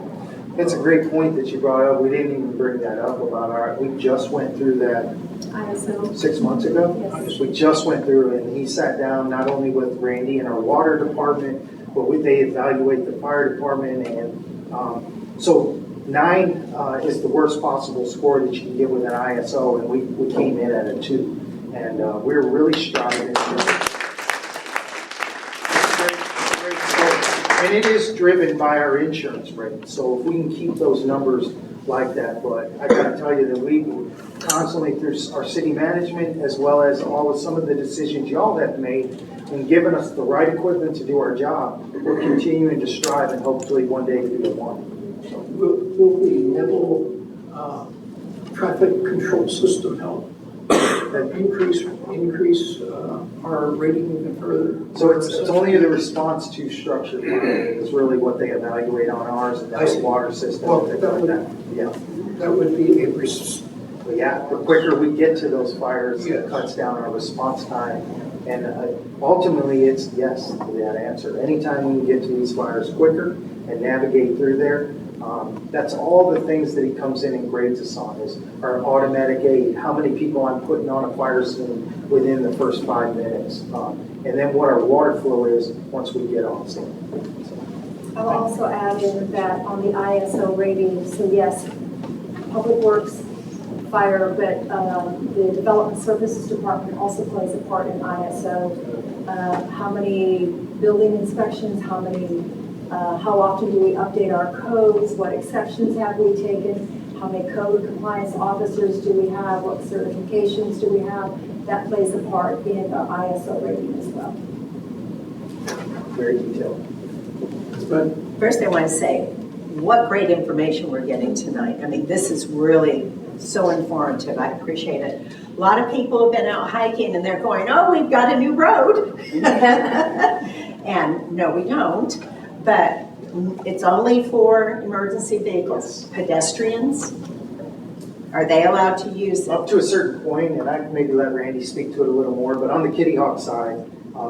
That's a great point that you brought up. We didn't even bring that up about we just went through that ISO. 6 months ago. Yes. We just went through it, and he sat down not only with Randy and our water department, but they evaluate the fire department. And so 9 is the worst possible score that you can get with an ISO, and we came in at a 2. And we're really striving. And it is driven by our insurance rate. So if we can keep those numbers like that, but I gotta tell you that we constantly, through our city management, as well as some of the decisions y'all have made and given us the right equipment to do our job, we're continuing to strive and hopefully one day to be the one. So will the middle traffic control system help increase our rating even further? So it's only the response to structure is really what they evaluate on ours, and that's the water system. Well, and that would, like that. Yeah. That would be a But yeah, the quicker we get to those fires, yes. it cuts down our response time. And ultimately, it's yes to that answer. Anytime we can get to these fires quicker and navigate through there, that's all the things that he comes in and grades us on is our automatic aid, how many people I'm putting on a fire scene within the first 5 minutes, and then what our water flow is once we get on scene. So. I'll also add in that on the ISO rating, so yes, Public Works, Fire, but the Development Services Department also plays a part in ISO. How many building inspections, how often do we update our codes, what exceptions have we taken, how many code compliance officers do we have, what certifications do we have, that plays a part in our ISO rating as well. Very detailed. First, I want to say, what great information we're getting tonight. I mean, this is really so informative. I appreciate it. A lot of people have been out hiking and they're going, oh, we've got a new road. And no, we don't. But it's only for emergency vehicles. Pedestrians, are they allowed to use it? Up to a certain point, and I can maybe let Randy speak to it a little more, but on the Kitty Hawk side,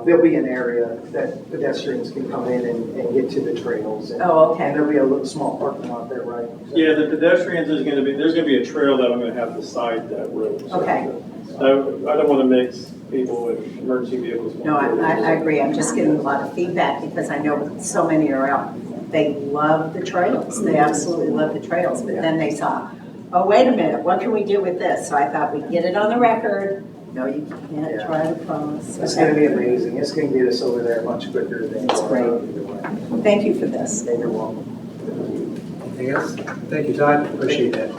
there'll be an area that pedestrians can come in and get to the trails. And, Oh, okay. And there'll be a little small parking lot there, right? Yeah, the pedestrians is gonna be, there's gonna be a trail that I'm gonna have beside that road. Okay. So I don't wanna mix people with emergency vehicles. No, I agree. I'm just getting a lot of feedback because I know so many are out. They love the trails. They absolutely love the trails. But then they saw, oh, wait a minute, what can we do with this? So I thought we'd get it on the record. No, you can't try to cross. It's going to be amazing. It's going to get us over there much quicker than. That's great. Thank you for this. You're welcome. Anything else? Thank you, Todd. Appreciate that.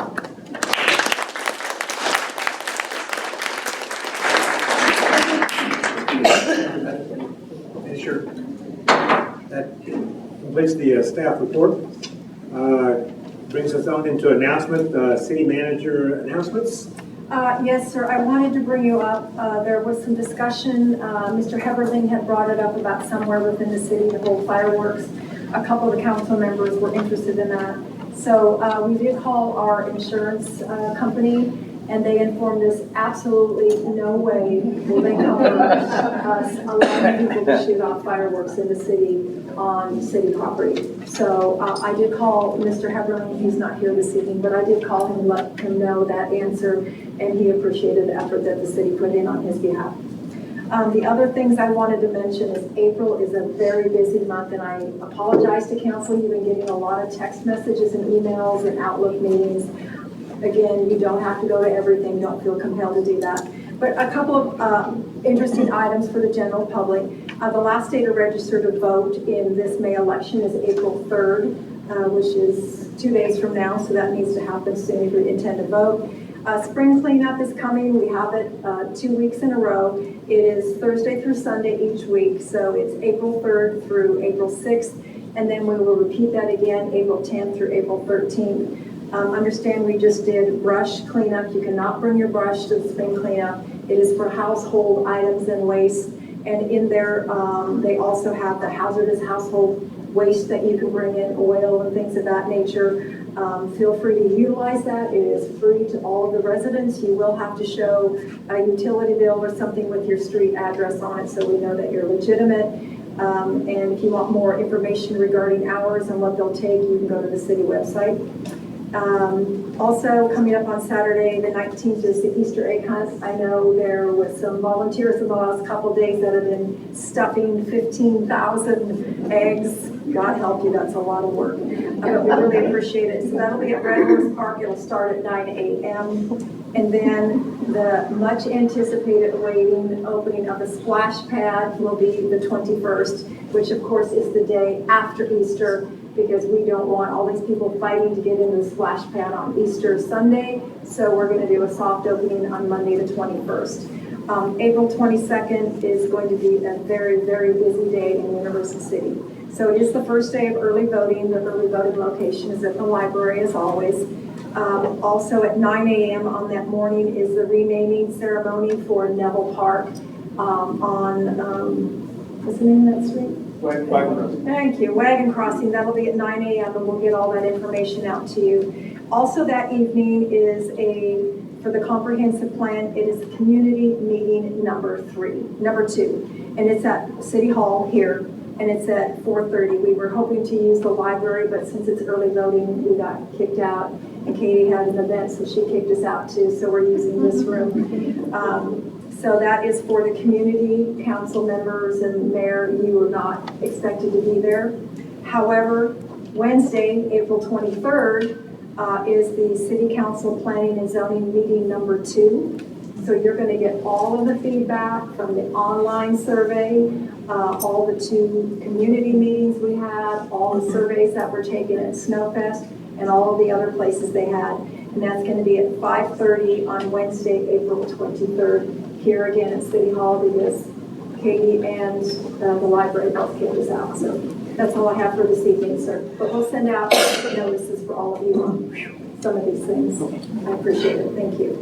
Sure. That completes the staff report. Brings us on into announcement, city manager announcements. Yes, sir. I wanted to bring you up. There was some discussion. Mr. Heberling had brought it up about somewhere within the city to hold fireworks. A couple of the council members were interested in that. So we did call our insurance company, and they informed us absolutely no way will they cover us allowing people to shoot off fireworks in the city on city property. So I did call Mr. Heberling. He's not here this evening, but I did call him and let him know that answer, and he appreciated the effort that the city put in on his behalf. The other things I wanted to mention is April is a very busy month, and I apologize to council. You've been getting a lot of text messages and emails and Outlook meetings. Again, you don't have to go to everything. Don't feel compelled to do that. But a couple of interesting items for the general public. The last day to register to vote in this May election is April 3rd, which is 2 days from now, so that needs to happen soon if you intend to vote. Spring cleanup is coming. We have it 2 weeks in a row. It is Thursday through Sunday each week, so it's April 3rd through April 6th, and then we will repeat that again April 10th through April 13th. Understand we just did brush cleanup. You cannot bring your brush to the spring cleanup. It is for household items and waste, and in there they also have the hazardous household waste that you can bring in, oil and things of that nature. Feel free to utilize that. It is free to all of the residents. You will have to show a utility bill or something with your street address on it so we know that you're legitimate. And if you want more information regarding hours and what they'll take, you can go to the city website. Also coming up on Saturday, the 19th, is the Easter egg hunt. I know there was some volunteers in the last couple of days that have been stuffing 15,000 eggs. God help you, that's a lot of work. But we really appreciate it. So that'll be at Red Horse Park. It'll start at 9 a.m. And then the much anticipated opening of the splash pad will be the 21st, which of course is the day after Easter, because we don't want all these people fighting to get into the splash pad on Easter Sunday. So we're going to do a soft opening on Monday the 21st. April 22nd is going to be a very, very busy day in Universal City. So it is the first day of early voting. The early voting location is at the library as always. Also at 9 a.m. on that morning is the renaming ceremony for Neville Park what's the name of that street? Wagon Crossing. Thank you, Wagon Crossing. That'll be at 9 a.m. and we'll get all that information out to you. Also that evening is for the comprehensive plan, it is community meeting number 2, and it's at City Hall here, and it's at 4:30. We were hoping to use the library, but since it's early voting, we got kicked out, and Katie had an event, so she kicked us out too, so we're using this room. So that is for the community, council members, and mayor. You are not expected to be there. However, Wednesday, April 23rd, is the City Council Planning and Zoning meeting number 2. So you're going to get all of the feedback from the online survey, all the 2 community meetings we had, all the surveys that were taken at Snowfest, and all of the other places they had. And that's going to be at 5:30 on Wednesday, April 23rd, here again at City Hall, because Katie and the library both kicked us out. So That's all I have for this evening, sir. But we'll send out notices for all of you on some of these things. I appreciate it. Thank you.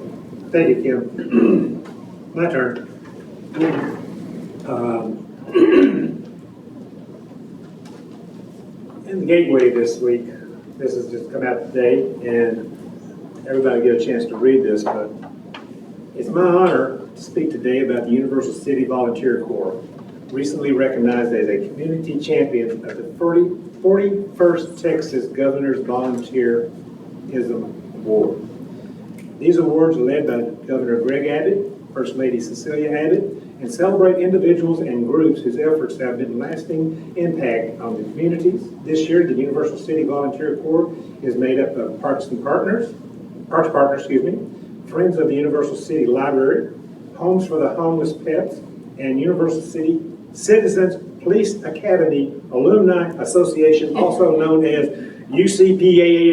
Thank you, Kim. My turn. In the Gateway this week, this has just come out today, and everybody get a chance to read this, but it's my honor to speak today about the Universal City Volunteer Corps, recently recognized as a community champion of the 41st Texas Governor's Volunteerism Award. These awards are led by Governor Greg Abbott, First Lady Cecilia Abbott, and celebrate individuals and groups whose efforts have been lasting impact on the communities. This year, the Universal City Volunteer Corps is made up of Parks Partners, Friends of the Universal City Library, Homes for the Homeless Pets, and Universal City Citizens Police Academy Alumni Association, also known as UCPA.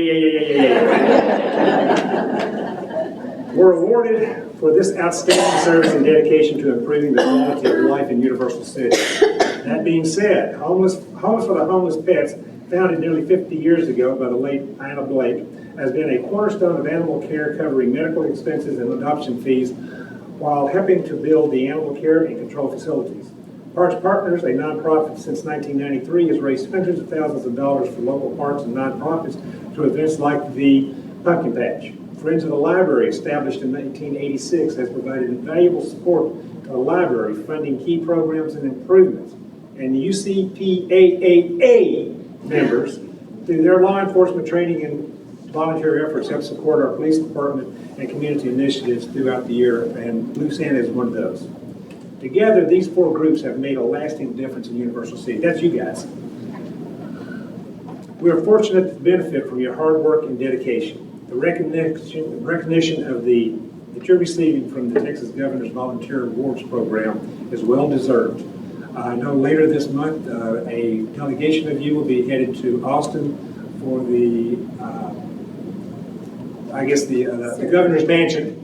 Were awarded for this outstanding service and dedication to improving the quality of life in Universal City. That being said, Homes for the Homeless Pets, founded nearly 50 years ago by the late Anna Blake, has been a cornerstone of animal care, covering medical expenses and adoption fees while helping to build the animal care and control facilities. Parks Partners, a nonprofit since 1993, has raised hundreds of thousands of dollars for local parks and nonprofits through events like the Pumpkin Patch. Friends of the Library, established in 1986, has provided invaluable support to the library, funding key programs and improvements. And the UCPAA members, through their law enforcement training and volunteer efforts, help support our police department and community initiatives throughout the year, and Blue Santa is one of those. Together, these four groups have made a lasting difference in Universal City. That's you guys. We are fortunate to benefit from your hard work and dedication. The recognition of that you're receiving from the Texas Governor's Volunteer Awards Program is well deserved. I know later this month, a delegation of you will be headed to Austin for the Governor's Mansion,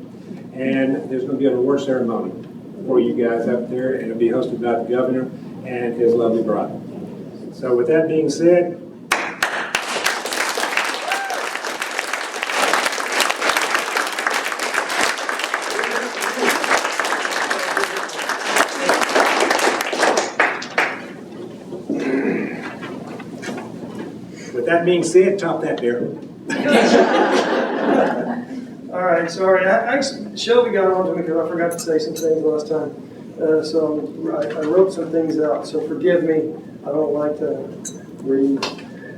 and there's going to be an award ceremony for you guys up there, and it'll be hosted by the Governor and his lovely bride. So with that being said, top that there. All right, sorry. Shelby got on to me because I forgot to say some things last time. So I wrote some things out, so forgive me. I don't like to read.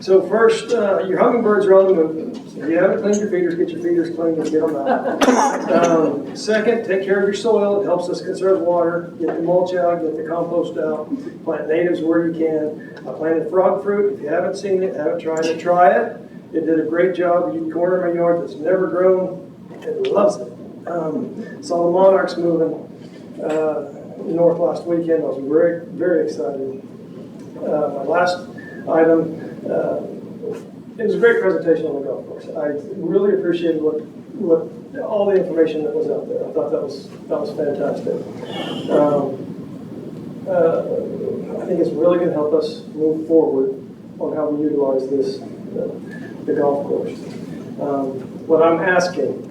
So first, your hummingbirds are on the move. So if you haven't cleaned your feeders, get your feeders cleaned and get them out. Second, take care of your soil. It helps us conserve water. Get the mulch out, get the compost out. Plant natives where you can. I planted frog fruit. If you haven't seen it, haven't tried it, try it. It did a great job. You can corner my yard that's never grown. It loves it. Saw the monarchs moving north last weekend. I was very, very excited. My last item, it was a great presentation on the golf course. I really appreciated what all the information that was out there. I thought that was fantastic. I think it's really going to help us move forward on how we utilize the golf course. What I'm asking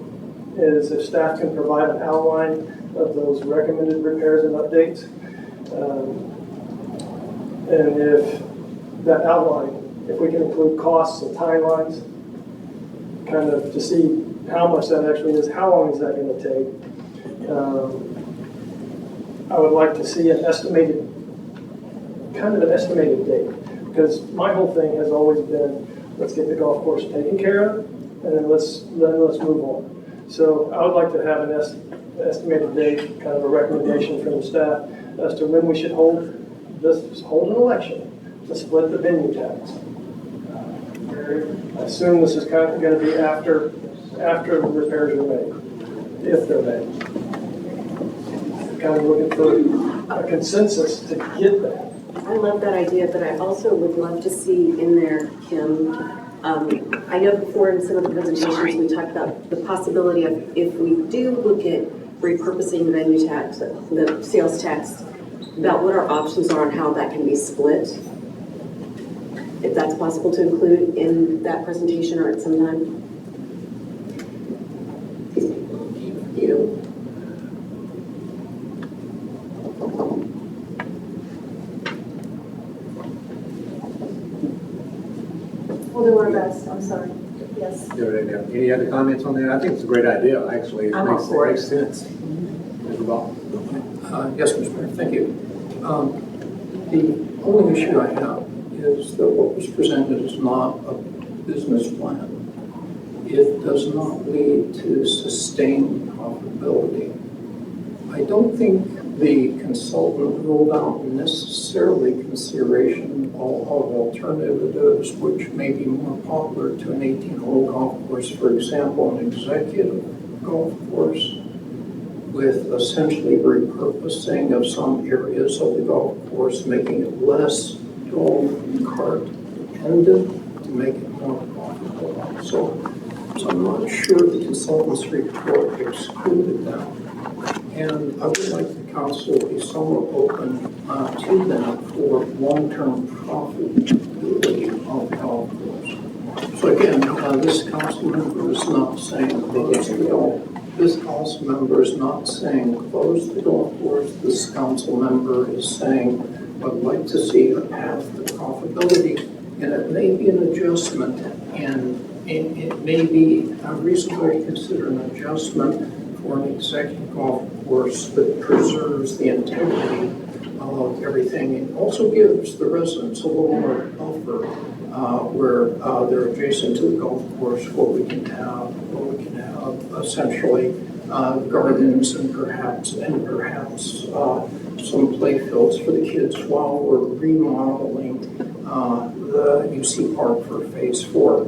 is if staff can provide an outline of those recommended repairs and updates. And if that outline, if we can include costs and timelines, kind of to see how much that actually is, how long is that going to take. I would like to see an estimated date, because my whole thing has always been, let's get the golf course taken care of, and then let's move on. So I would like to have an estimated date, kind of a recommendation from the staff as to when we should hold an election to split the venue tax. I assume this is kind of going to be after the repairs are made, if they're made. Kind of looking for a consensus to get that. I love that idea, but I also would love to see in there, Kim, I know before in some of the presentations we talked about the possibility of, if we do look at repurposing the venue tax, the sales tax, about what our options are and how that can be split. if that's possible to include in that presentation or at some time. You. We'll do our best, I'm sorry. Yes. Any other comments on that? I think it's a great idea, actually. It I'm all for it. makes sense. Mr. Rubal? Yes, Mr. Mayor, thank you. The only issue I have is that what was presented is not a business plan. It does not lead to sustained profitability. I don't think the consultant ruled out necessarily consideration of alternatives which may be more popular to an 18-hole golf course, for example, an executive golf course with essentially repurposing of some areas of the golf course, making it less golf cart dependent to make it more profitable. So I'm not sure the consultant's report excluded that. And I would like the council to be somewhat open to that for long-term profitability of golf course. So again, this council member is not saying close the golf. This council member is not saying close the golf course. This council member is saying I'd like to see a path to profitability, and it may be an adjustment, and it may be reasonably consider an adjustment for an executive golf course that preserves the integrity of everything and also gives the residents a little more buffer where they're adjacent to the golf course, where we can have essentially gardens and perhaps some play fields for the kids while we're remodeling the UC Park for Phase 4.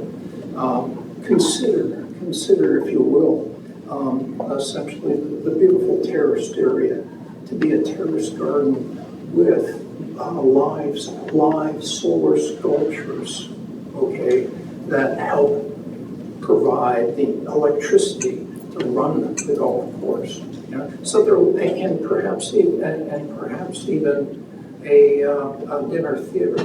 Consider, if you will, essentially the beautiful terraced area to be a terraced garden with live solar sculptures, okay, that help provide the electricity to run the golf course. You know? So there, and perhaps even a dinner theater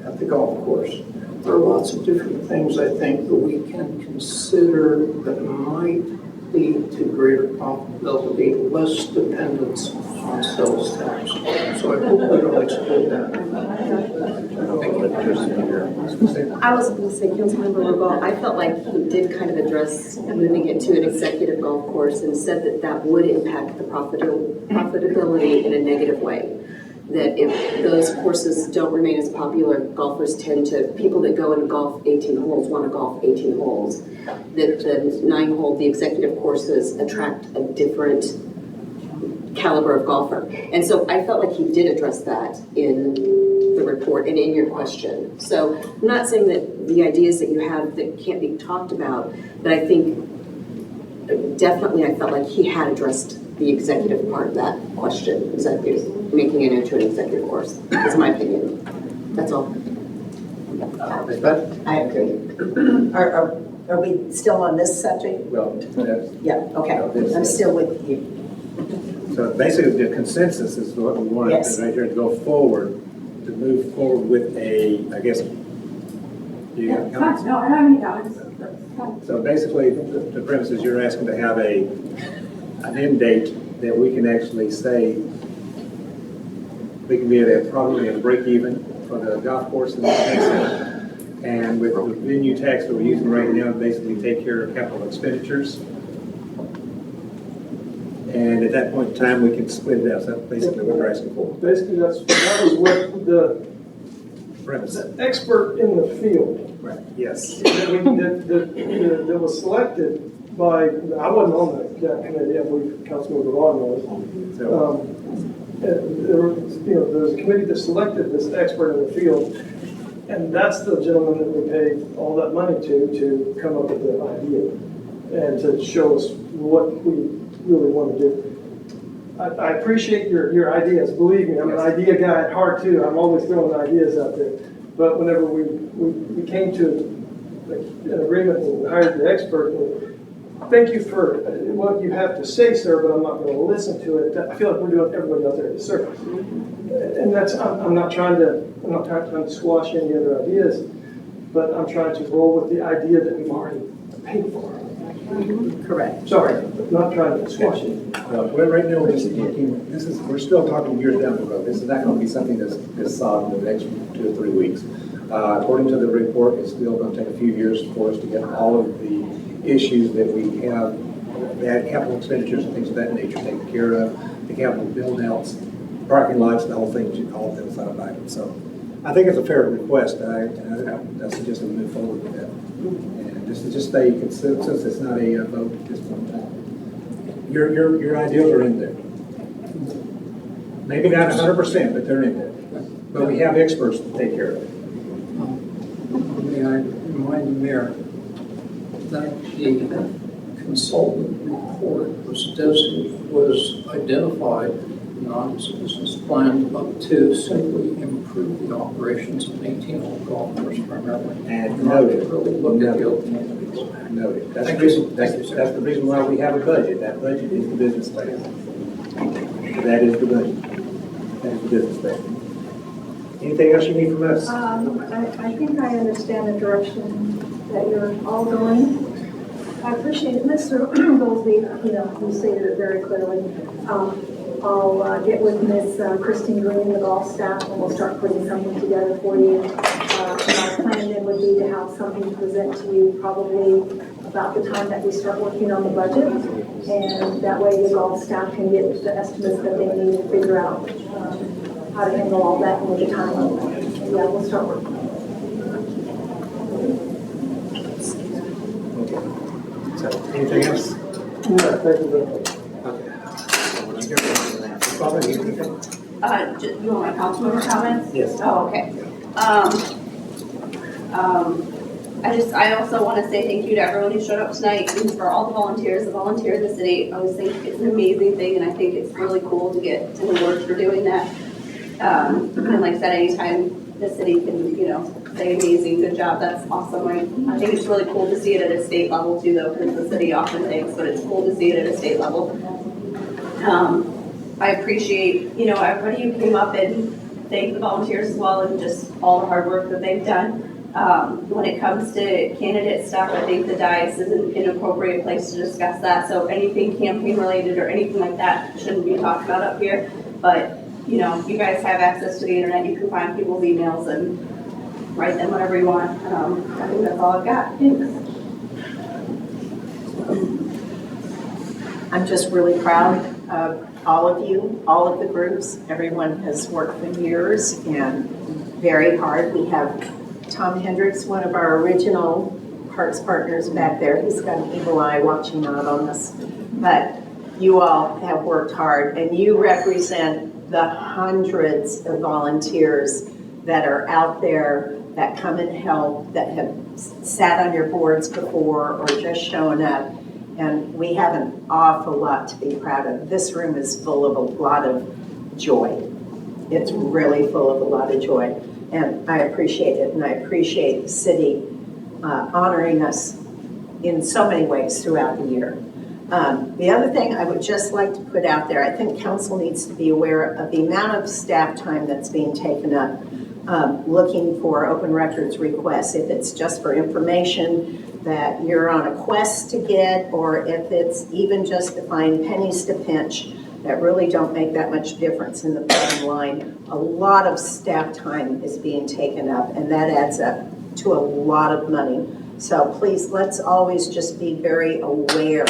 at the golf course. There are lots of different things I think that we can consider that might lead to greater profitability, less dependence on sales tax. So I hope we don't exclude that. I was going to say, Councilmember Rubal, I felt like he did kind of address moving it to an executive golf course and said that that would impact the profitability in a negative way. That if those courses don't remain as popular, golfers tend to, people that go and golf 18 holes want to golf 18 holes. That the 9-hole, the executive courses attract a different caliber of golfer. And so I felt like he did address that in the report and in your question. So I'm not saying that the ideas that you have that can't be talked about, but I think definitely I felt like he had addressed the executive part of that question, making it into an executive course. That's my opinion. That's all. I agree. Are we still on this subject? Well, Yeah, okay. I'm still with you. so basically the consensus is what we want Yes. right here to go forward, to move forward with a, I guess, you got comments? No, I don't have any comments. So basically, the premise is you're asking to have an end date that we can actually say we can be at probably a break even for the golf course and the tax center. And with the venue tax that we're using right now, basically take care of capital expenditures. And at that point in time, we can split it out. So that's basically what we're asking for. Basically, that was what the Premise. expert in the field Right. Yes. that was selected by, I wasn't on that committee, I believe Councilmember Vaughn was. So, There was a committee that selected this expert in the field, and that's the gentleman that we paid all that money to come up with the idea and to show us what we really want to do. I appreciate your ideas. Believe me, I'm an idea guy at heart too. I'm always throwing ideas out there. But whenever we came to an agreement and hired the expert, thank you for what you have to say, sir, but I'm not going to listen to it. I feel like we're doing everybody out there a disservice. And that's, I'm not trying to squash any other ideas, but I'm trying to roll with the idea that we've already paid for. Correct. Sorry, not trying to squash it. Well, right now, we're just looking, we're still talking years down the road. This is not going to be something that's solved in the next 2 or 3 weeks. According to the report, it's still going to take a few years for us to get all of the issues that we have, bad capital expenditures and things of that nature taken care of, the capital build-outs, parking lots, the whole thing, all of those side items. So I think it's a fair request. I suggest we move forward with that. And this is just a consensus. It's not a vote at this point in time. Your ideas are in there. Maybe not 100%, but they're in there. But we have experts to take care of it. May I remind the mayor that the consultant report was identified not as a business plan, but to simply improve the operations of 18 hole golf course primarily. And noted. Really look at the alternatives. Noted. That's the reason why we have a budget. That budget is the business plan. That is the budget. That is the business plan. Anything else you need from us? I think I understand the direction that you're all going. I appreciate it. Mr. Goolsby, you stated it very clearly. I'll get with Miss Christine Green, the golf staff, and we'll start putting something together for you. My plan then would be to have something to present to you probably about the time that we start working on the budget. And that way the golf staff can get the estimates that they need to figure out how to handle all that and with the time. Yeah, we'll start working on it. Okay. So, anything else? No, thank you very much. You want my council member comments? Yes. Oh, okay. I also want to say thank you to everyone who showed up tonight and for all the volunteers in the city. I always think it's an amazing thing, and I think it's really cool to get an award for doing that. And like I said, anytime the city can, say amazing, good job, that's awesome. I think it's really cool to see it at a state level too, though, because the city often thinks, but it's cool to see it at a state level. I appreciate, everybody who came up and thanked the volunteers as well, and just all the hard work that they've done. When it comes to candidate stuff, I think the dais is an inappropriate place to discuss that. So anything campaign related or anything like that shouldn't be talked about up here. But, you guys have access to the internet. You can find people's emails and write them whatever you want. I think that's all I've got. Thanks. I'm just really proud of all of you, all of the groups. Everyone has worked for years and very hard. We have Tom Hendricks, one of our original Parks partners back there. He's got an evil eye watching out on us. But you all have worked hard, and you represent the hundreds of volunteers that are out there that come and help, that have sat on your boards before or just shown up. And we have an awful lot to be proud of. This room is full of a lot of joy. It's really full of a lot of joy. And I appreciate it. And I appreciate the city honoring us in so many ways throughout the year. The other thing I would just like to put out there, I think council needs to be aware of the amount of staff time that's being taken up looking for open records requests. If it's just for information that you're on a quest to get, or if it's even just to find pennies to pinch that really don't make that much difference in the bottom line. A lot of staff time is being taken up, and that adds up to a lot of money. So please, let's always just be very aware.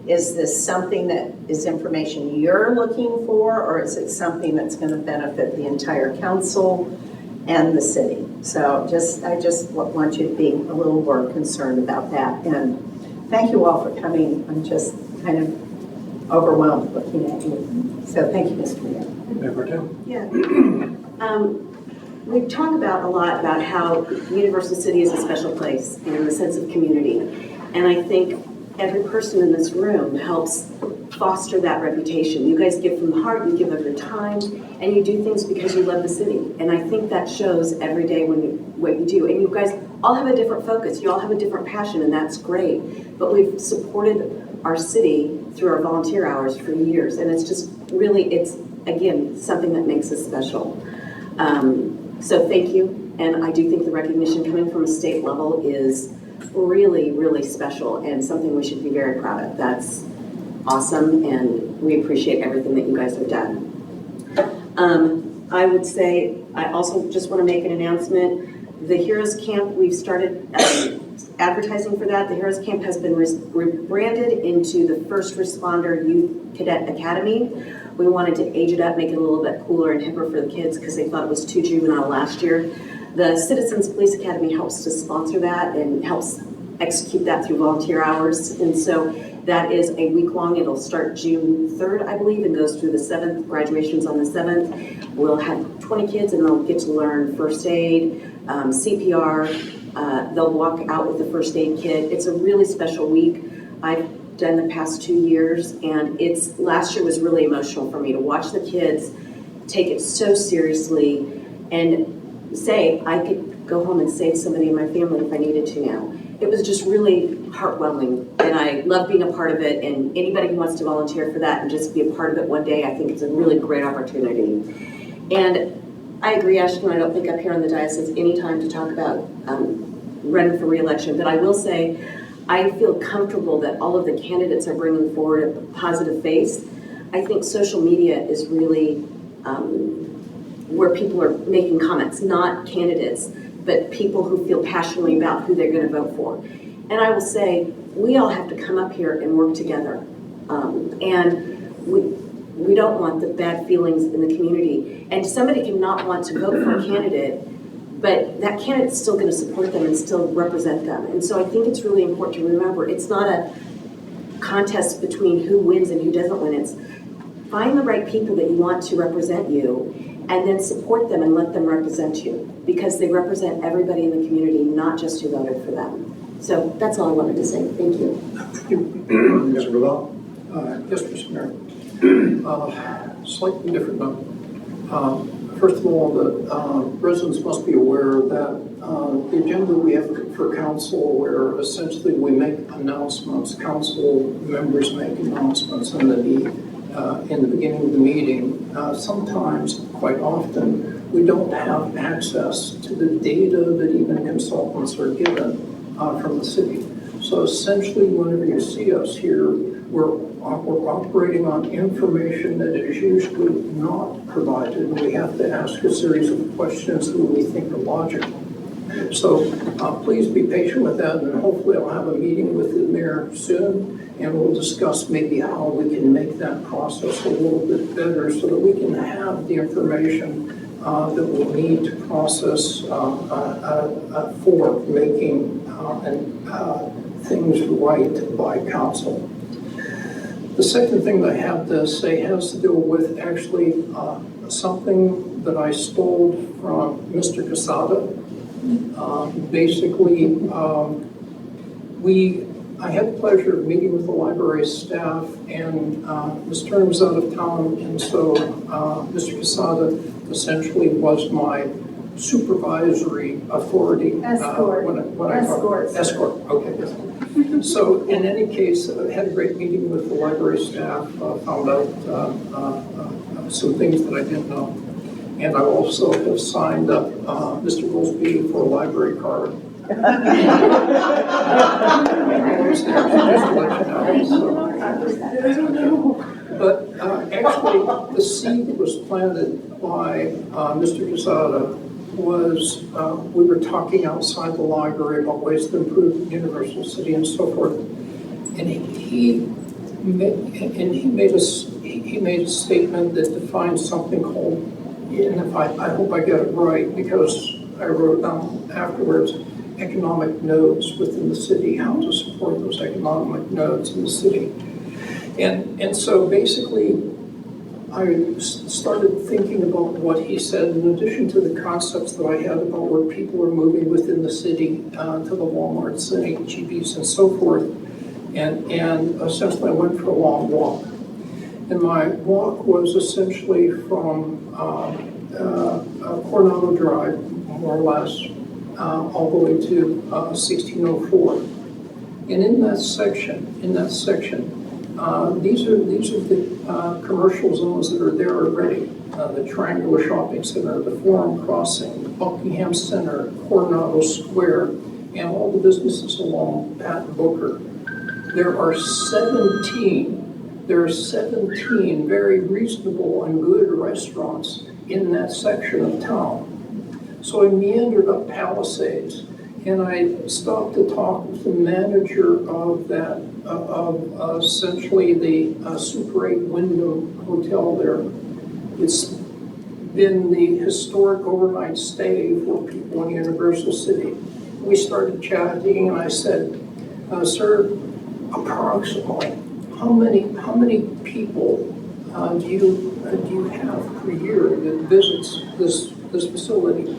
Is this something that is information you're looking for, or is it something that's going to benefit the entire council and the city? So I just want you to be a little more concerned about that. And thank you all for coming. I'm just kind of overwhelmed looking at you. So thank you, Mr. Mayor. Yeah. We talk about a lot about how Universal City is a special place and the sense of community. And I think every person in this room helps foster that reputation. You guys give from the heart, you give of your time, and you do things because you love the city. And I think that shows every day what you do. And you guys all have a different focus. You all have a different passion, and that's great. But we've supported our city through our volunteer hours for years, and it's just really, it's, again, something that makes us special. So thank you, and I do think the recognition coming from a state level is really, really special and something we should be very proud of. That's awesome, and we appreciate everything that you guys have done. I would say, I also just want to make an announcement. The Heroes Camp, we've started advertising for that. The Heroes Camp has been rebranded into the First Responder Youth Cadet Academy. We wanted to age it up, make it a little bit cooler and hipper for the kids because they thought it was too juvenile last year. The Citizens Police Academy helps to sponsor that and helps execute that through volunteer hours. And so that is a week long. It'll start June 3rd, I believe, and goes through the 7th. Graduation's on the 7th. We'll have 20 kids and they'll get to learn first aid, CPR. They'll walk out with the first aid kit. It's a really special week. I've done the past 2 years, and last year was really emotional for me to watch the kids take it so seriously and say I could go home and save somebody in my family if I needed to now. It was just really heartwarming, and I love being a part of it, and anybody who wants to volunteer for that and just be a part of it one day, I think it's a really great opportunity. And I agree, Ashton, I don't think up here on the diocese any time to talk about running for re-election, but I will say I feel comfortable that all of the candidates are bringing forward a positive face. I think social media is really where people are making comments, not candidates, but people who feel passionately about who they're going to vote for. And I will say, we all have to come up here and work together. And we don't want the bad feelings in the community. And somebody can not want to vote for a candidate, but that candidate's still going to support them and still represent them. And so I think it's really important to remember, it's not a contest between who wins and who doesn't win. It's find the right people that you want to represent you, and then support them and let them represent you, because they represent everybody in the community, not just who voted for them. So that's all I wanted to say. Thank you. Mr. Rubal? Yes, Mr. Mayor. Slightly different note. First of all, the residents must be aware that the agenda we have for council, where essentially we make announcements, council members make announcements in the beginning of the meeting. Sometimes, quite often, we don't have access to the data that even consultants are given from the city. So essentially, whenever you see us here, we're operating on information that is usually not provided. We have to ask a series of questions that we think are logical. So please be patient with that, and hopefully I'll have a meeting with the mayor soon, and we'll discuss maybe how we can make that process a little bit better so that we can have the information that we need to process for making things right by council. The second thing that I have to say has to do with actually something that I stole from Mr. Casada. Basically, I had the pleasure of meeting with the library staff, and Ms. Turner was out of town, and so Mr. Casada essentially was my supervisory authority. Escort. Escort, okay. So in any case, I had a great meeting with the library staff, found out some things that I didn't know. And I also have signed up Mr. Goolsby for a library card. But actually, the seed that was planted by Mr. Casada was, we were talking outside the library about ways to improve the universal city and so forth. And he made a statement that defined something called, and I hope I get it right because I wrote down afterwards, economic nodes within the city, how to support those economic nodes in the city. And so basically, I started thinking about what he said in addition to the concepts that I had about where people are moving within the city to the Walmarts and HEBs and so forth. And essentially I went for a long walk. And my walk was essentially from Coronado Drive, more or less, all the way to 1604. And in that section, these are the commercial zones that are there already. The Triangular Shopping Center, the Forum Crossing, the Buckingham Center, Coronado Square, and all the businesses along Pat and Booker. There are 17 very reasonable and good restaurants in that section of town. So I meandered up Palisades, and I stopped to talk with the manager of that, essentially the Super 8 Wyndham Hotel there. It's been the historic overnight stay for people in Universal City. We started chatting, and I said, sir, approximately, how many people do you have per year that visits this facility?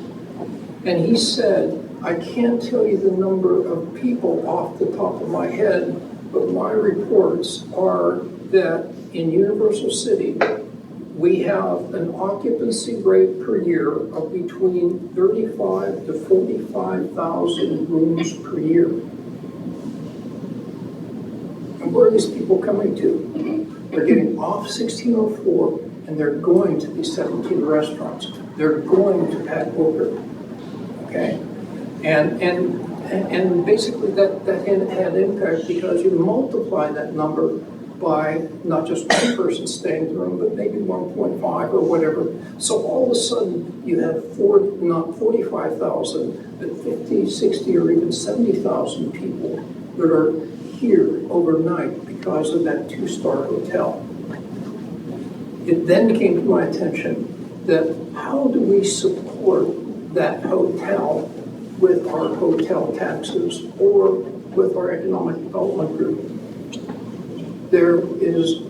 And he said, I can't tell you the number of people off the top of my head, but my reports are that in Universal City, we have an occupancy rate per year of between 35 to 45,000 rooms per year. And where are these people coming to? They're getting off 1604 and they're going to these 17 restaurants. They're going to Pat Booker, okay? And basically that had impact because you multiply that number by not just one person staying in the room, but maybe 1.5 or whatever. So all of a sudden you have not 45,000, but 50, 60, or even 70,000 people that are here overnight because of that 2-star hotel. It then came to my attention that how do we support that hotel with our hotel taxes or with our economic development group? There's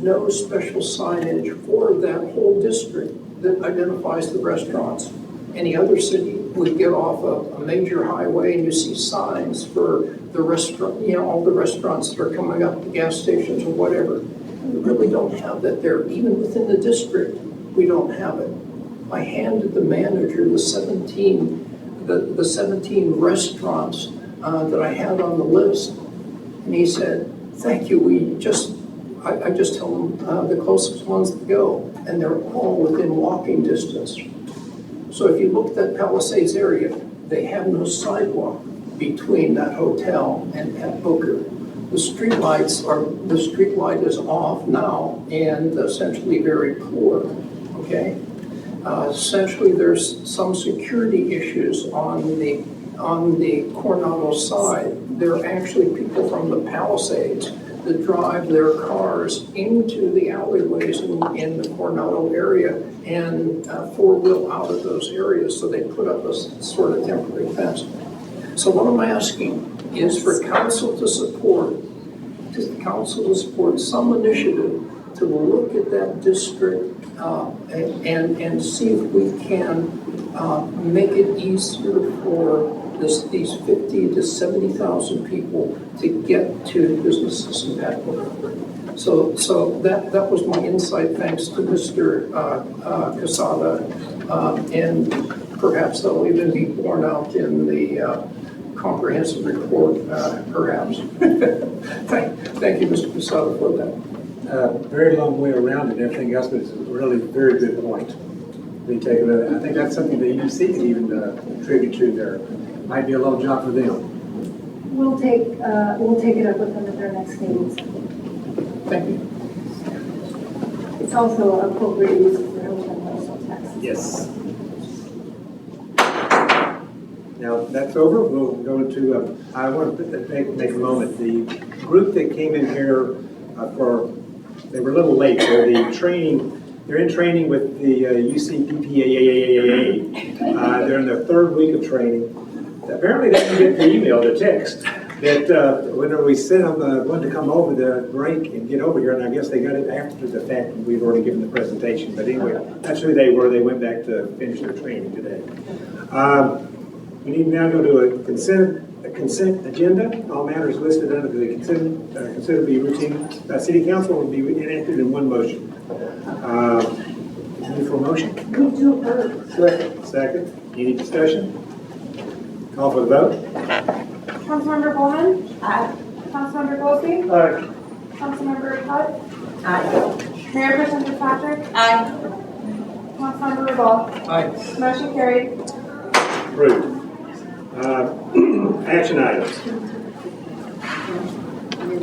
no special signage for that whole district that identifies the restaurants. Any other city would get off a major highway and you see signs for the restaurant, all the restaurants that are coming up, the gas stations or whatever. We really don't have that there. Even within the district, we don't have it. I handed the manager the 17 restaurants that I had on the list, and he said, thank you, I just tell them the closest ones to go, and they're all within walking distance. So if you looked at Palisades area, they have no sidewalk between that hotel and Pat Booker. The street light is off now and essentially very poor, okay? Essentially there's some security issues on the Coronado side. There are actually people from the Palisades that drive their cars into the alleyways in the Coronado area and four-wheel out of those areas, so they put up a sort of temporary fence. So what I'm asking is for council to support some initiative to look at that district and see if we can make it easier for these 50 to 70,000 people to get to businesses in Pat Booker. So that was my insight, thanks to Mr. Casada, and perhaps that'll even be borne out in the comprehensive report, perhaps. Thank you, Mr. Casada, for that. Very long way around and everything else, but it's a really very good point. I think that's something the EDC can even contribute to there. Might be a little job for them. We'll take it up with them at their next meetings. Thank you. It's also appropriate use of real and taxes. Yes. Now that's over. We'll go into. I want to make a moment. The group that came in here they were a little late. They're in training with the UCPPAAAA. They're in their third week of training. Apparently they didn't get the email, the text, that whenever we sent them wanted to come over the break and get over here, and I guess they got it after the fact and we've already given the presentation. But anyway, that's who they were. They went back to finish their training today. We need to now go to a consent agenda. All matters listed under the consent considered to be routine. City Council will be enacted in one motion. Need for a motion? Move to approve. Second. Any discussion? Call for the vote. Councilmember Bulman. Aye. Councilmember Goolsby. Aye. Councilmember Putt. Aye. Mayor Pro Tem Fitzpatrick. Aye. Councilmember Rubal. Aye. Motion carried. Approved. Action items.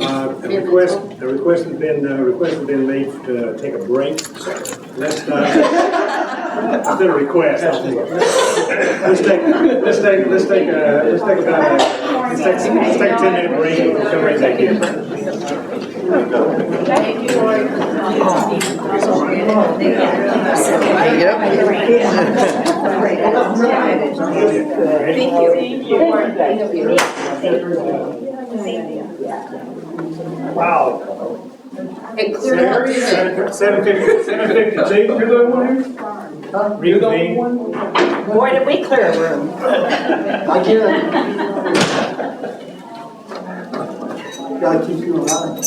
A request has been made to take a break. Let's instead of request. Let's take a 10-minute break and we'll come right back in. Wow. It cleared up, didn't it? 7:52. Reconvene. Boy, did we clear a room. Gotta keep you alive.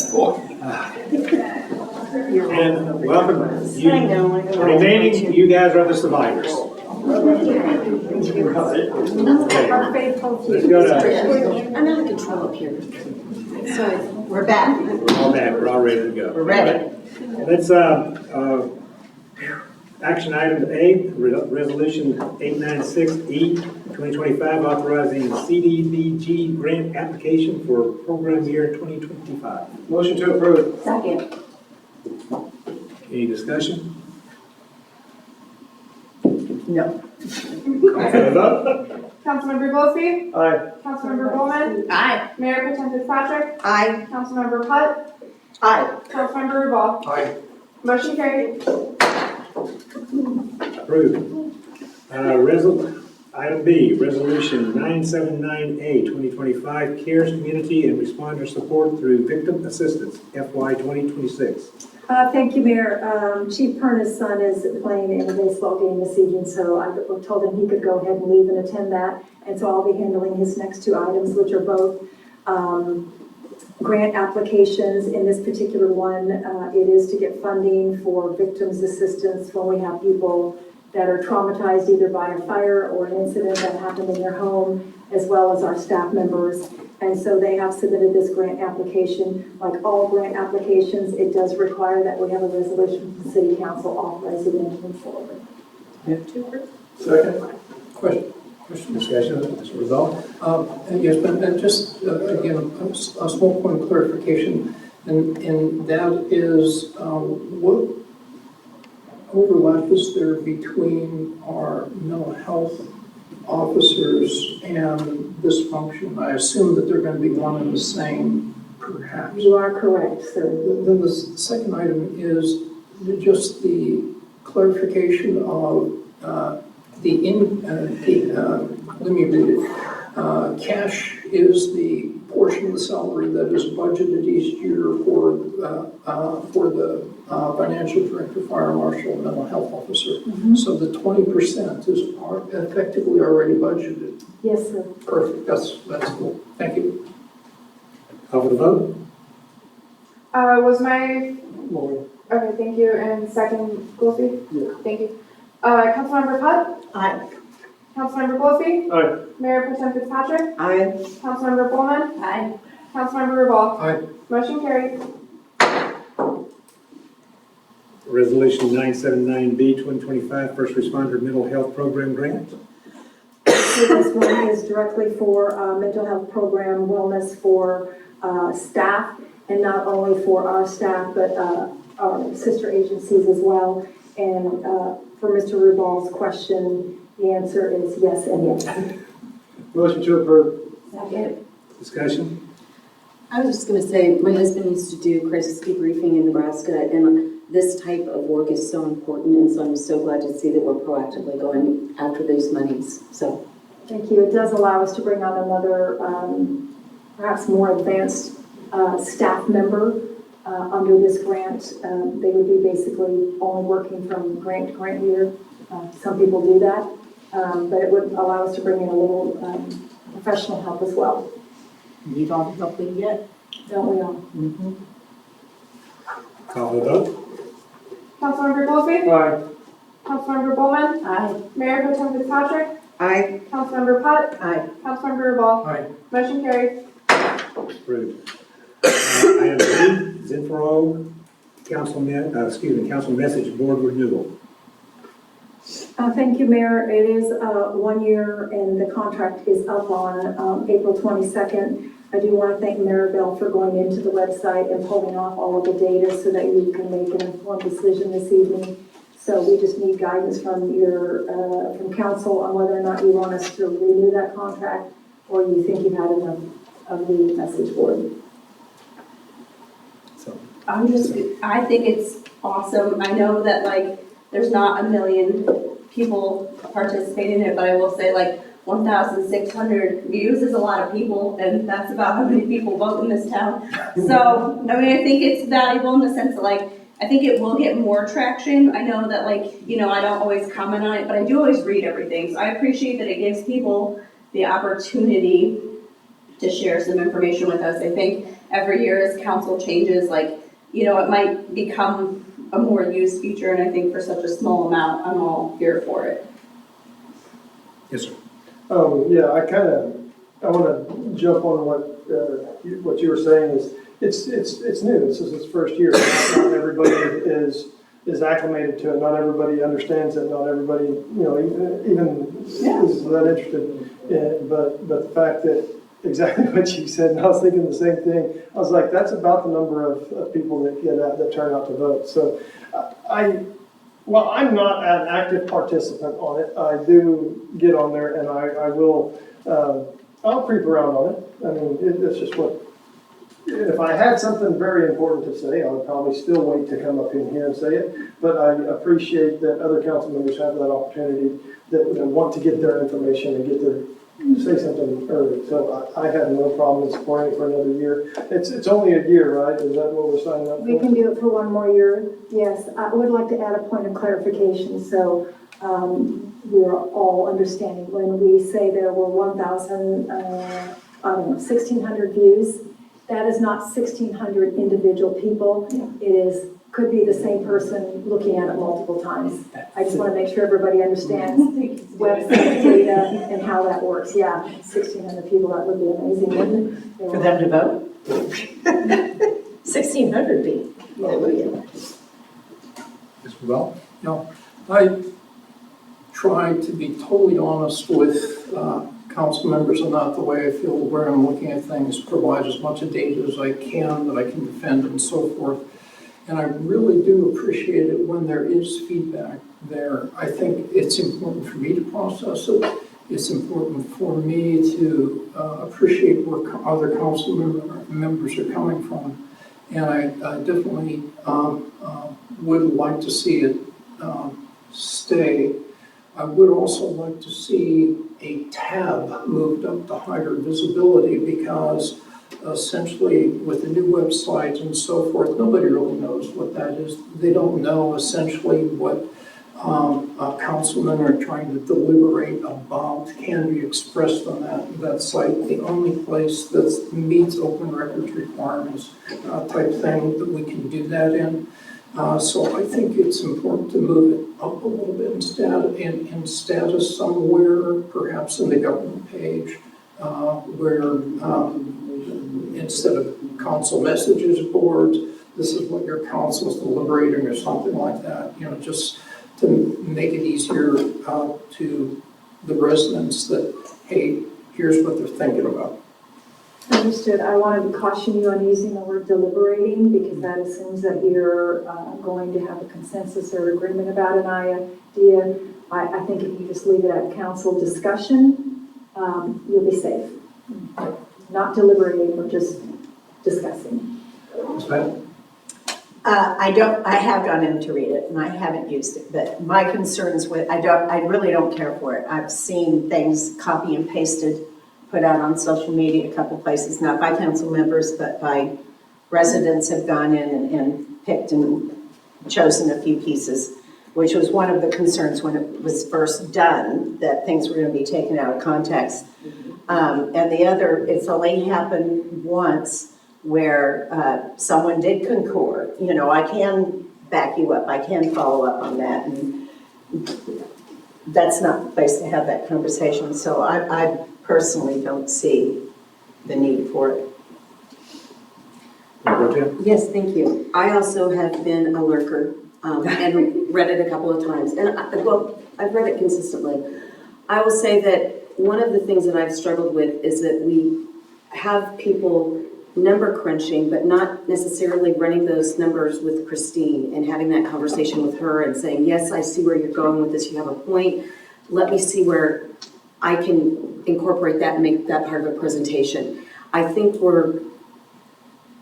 And welcome. Remaining, you guys are the survivors. Our faithful Let's few. go to, I'm out of control up here. So, we're back. all back, we're all ready to go. We're ready. Let's, action item A, resolution 896E, 2025, authorizing CDBG grant application for program year 2025. Motion to approve. Second. Any discussion? No. Call for the vote. Councilmember Goolsby. Aye. Councilmember Bulman. Aye. Mayor Pro Tem Fitzpatrick. Aye. Councilmember Putt. Aye. Councilmember Rubal. Aye. Motion carried. Approved. Item B, resolution 979A, 2025, CARES Community and Responder Support through Victim Assistance, FY 2026. Thank you, Mayor. Chief Perna's son is playing in a baseball game this evening, so I told him he could go ahead and leave and attend that. And so I'll be handling his next two items, which are both grant applications. In this particular one, it is to get funding for victims assistance when we have people that are traumatized either by a fire or an incident that happened in their home, as well as our staff members. And so they have submitted this grant application. Like all grant applications, it does require that we have a resolution from the City Council authorizing them to move forward. Second. Question, Discussion, Mr. Rubal? yes, but just, again, a small point of clarification, and that is, what overlap is there between our mental health officers and this function? I assume that they're going to be one and the same, perhaps. You are correct, sir. Then the second item is just the clarification of let me read it. Cash is the portion of the salary that is budgeted each year for the financial director, fire marshal, and mental health officer. So the 20% is effectively already budgeted. Yes, sir. Perfect. That's cool. Thank you. Call for the vote. Was my, okay, thank you, and second, Goolsby? Yeah. Thank you. Councilmember Putt. Aye. Councilmember Goolsby. Aye. Mayor Pro Tem Fitzpatrick. Aye. Councilmember Bulman. Aye. Councilmember Rubal. Aye. Motion carried. Resolution 979B, 2025, First Responder Mental Health Program Grant. So this one is directly for mental health program wellness for staff, and not only for our staff, but our sister agencies as well. And for Mr. Rubal's question, the answer is yes and yes. Motion to approve. Second. Discussion? I was just going to say, my husband used to do crisis debriefing in Nebraska, and this type of work is so important, and so I'm so glad to see that we're proactively going after these monies. So, Thank you. It does allow us to bring on another, perhaps more advanced staff member under this grant. They would be basically only working from grant to grant year. Some people do that, but it would allow us to bring in a little professional help as well. Need all the help we can get. Don't we all? Call for the vote. Councilmember Goolsby. Aye. Councilmember Bulman. Aye. Mayor Pro Tem Fitzpatrick. Aye. Councilmember Putt. Aye. Councilmember Rubal. Aye. Motion carried. Approved. Item B, Xenforo, council message board renewal. Thank you, Mayor. It is 1 year and the contract is up on April 22nd. I do want to thank Maribel for going into the website and pulling off all of the data so that you can make an informed decision this evening. So we just need guidance from from council on whether or not you want us to renew that contract or you think you've had enough of the message board. So, I think it's awesome. I know that like, there's not a million people participating in it, but I will say like 1,600 views is a lot of people, and that's about how many people vote in this town. So, I mean, I think it's valuable in the sense that like, I think it will get more traction. I know that like, I don't always comment on it, but I do always read everything. So I appreciate that it gives people the opportunity to share some information with us. I think every year as council changes, like, it might become a more used feature, and I think for such a small amount, I'm all here for it. yes, sir. Yeah, I want to jump on what you were saying is, it's new, this is its first year. Not everybody is acclimated to it, not everybody understands it, not everybody, even is that interested in it, but the fact that exactly what you said, and I was thinking the same thing. I was like, that's about the number of people that get out, that turn out to vote. So while I'm not an active participant on it, I do get on there and I will, I'll creep around on it. I mean, it's just if I had something very important to say, I would probably still wait to come up in here and say it. But I appreciate that other council members have that opportunity that want to get their information and say something early. So I have no problem in supporting it for another year. It's only a year, right? Is that what we're signing up for? We can do it for 1 more year, yes. I would like to add a point of clarification, so we're all understanding. When we say there were 1,600 views, that is not 1,600 individual people. It could be the same person looking at it multiple times. I just want to make sure everybody understands website data and how that works. Yeah, 1,600 people, that would be amazing, wouldn't it? For them to vote? 1,600 be. Hallelujah. Ms. Rubal? No, I try to be totally honest with council members and not the way I feel where I'm looking at things, provide as much data as I can that I can defend and so forth. And I really do appreciate it when there is feedback there. I think it's important for me to process it. It's important for me to appreciate where other council members are coming from. And I definitely would like to see it stay. I would also like to see a tab moved up to higher visibility because essentially with the new website and so forth, nobody really knows what that is. They don't know essentially what councilmen are trying to deliberate about can be expressed on that site. The only place that meets open records requirements type thing that we can do that in. So I think it's important to move it up a little bit in status somewhere, perhaps in the government page, where instead of council messages boards, this is what your council is deliberating or something like that, just to make it easier to the residents that, hey, here's what they're thinking about. Understood. I wanted to caution you on using the word deliberating because that assumes that you're going to have a consensus or agreement about an idea. I think if you just leave it at council discussion, you'll be safe. Not deliberating, we're just discussing. I have gone in to read it and I haven't used it, but my concerns with, I really don't care for it. I've seen things copy and pasted, put out on social media a couple places, not by council members, but by residents have gone in and picked and chosen a few pieces, which was one of the concerns when it was first done, that things were going to be taken out of context. And the other, it's only happened once where someone did concur. I can back you up. I can follow up on that. And that's not the place to have that conversation. So I personally don't see the need for it. Yes, thank you. I also have been a lurker and read it a couple of times. And I've read it consistently. I will say that one of the things that I've struggled with is that we have people number crunching, but not necessarily running those numbers with Christine and having that conversation with her and saying, yes, I see where you're going with this. You have a point. Let me see where I can incorporate that and make that part of a presentation. I think we're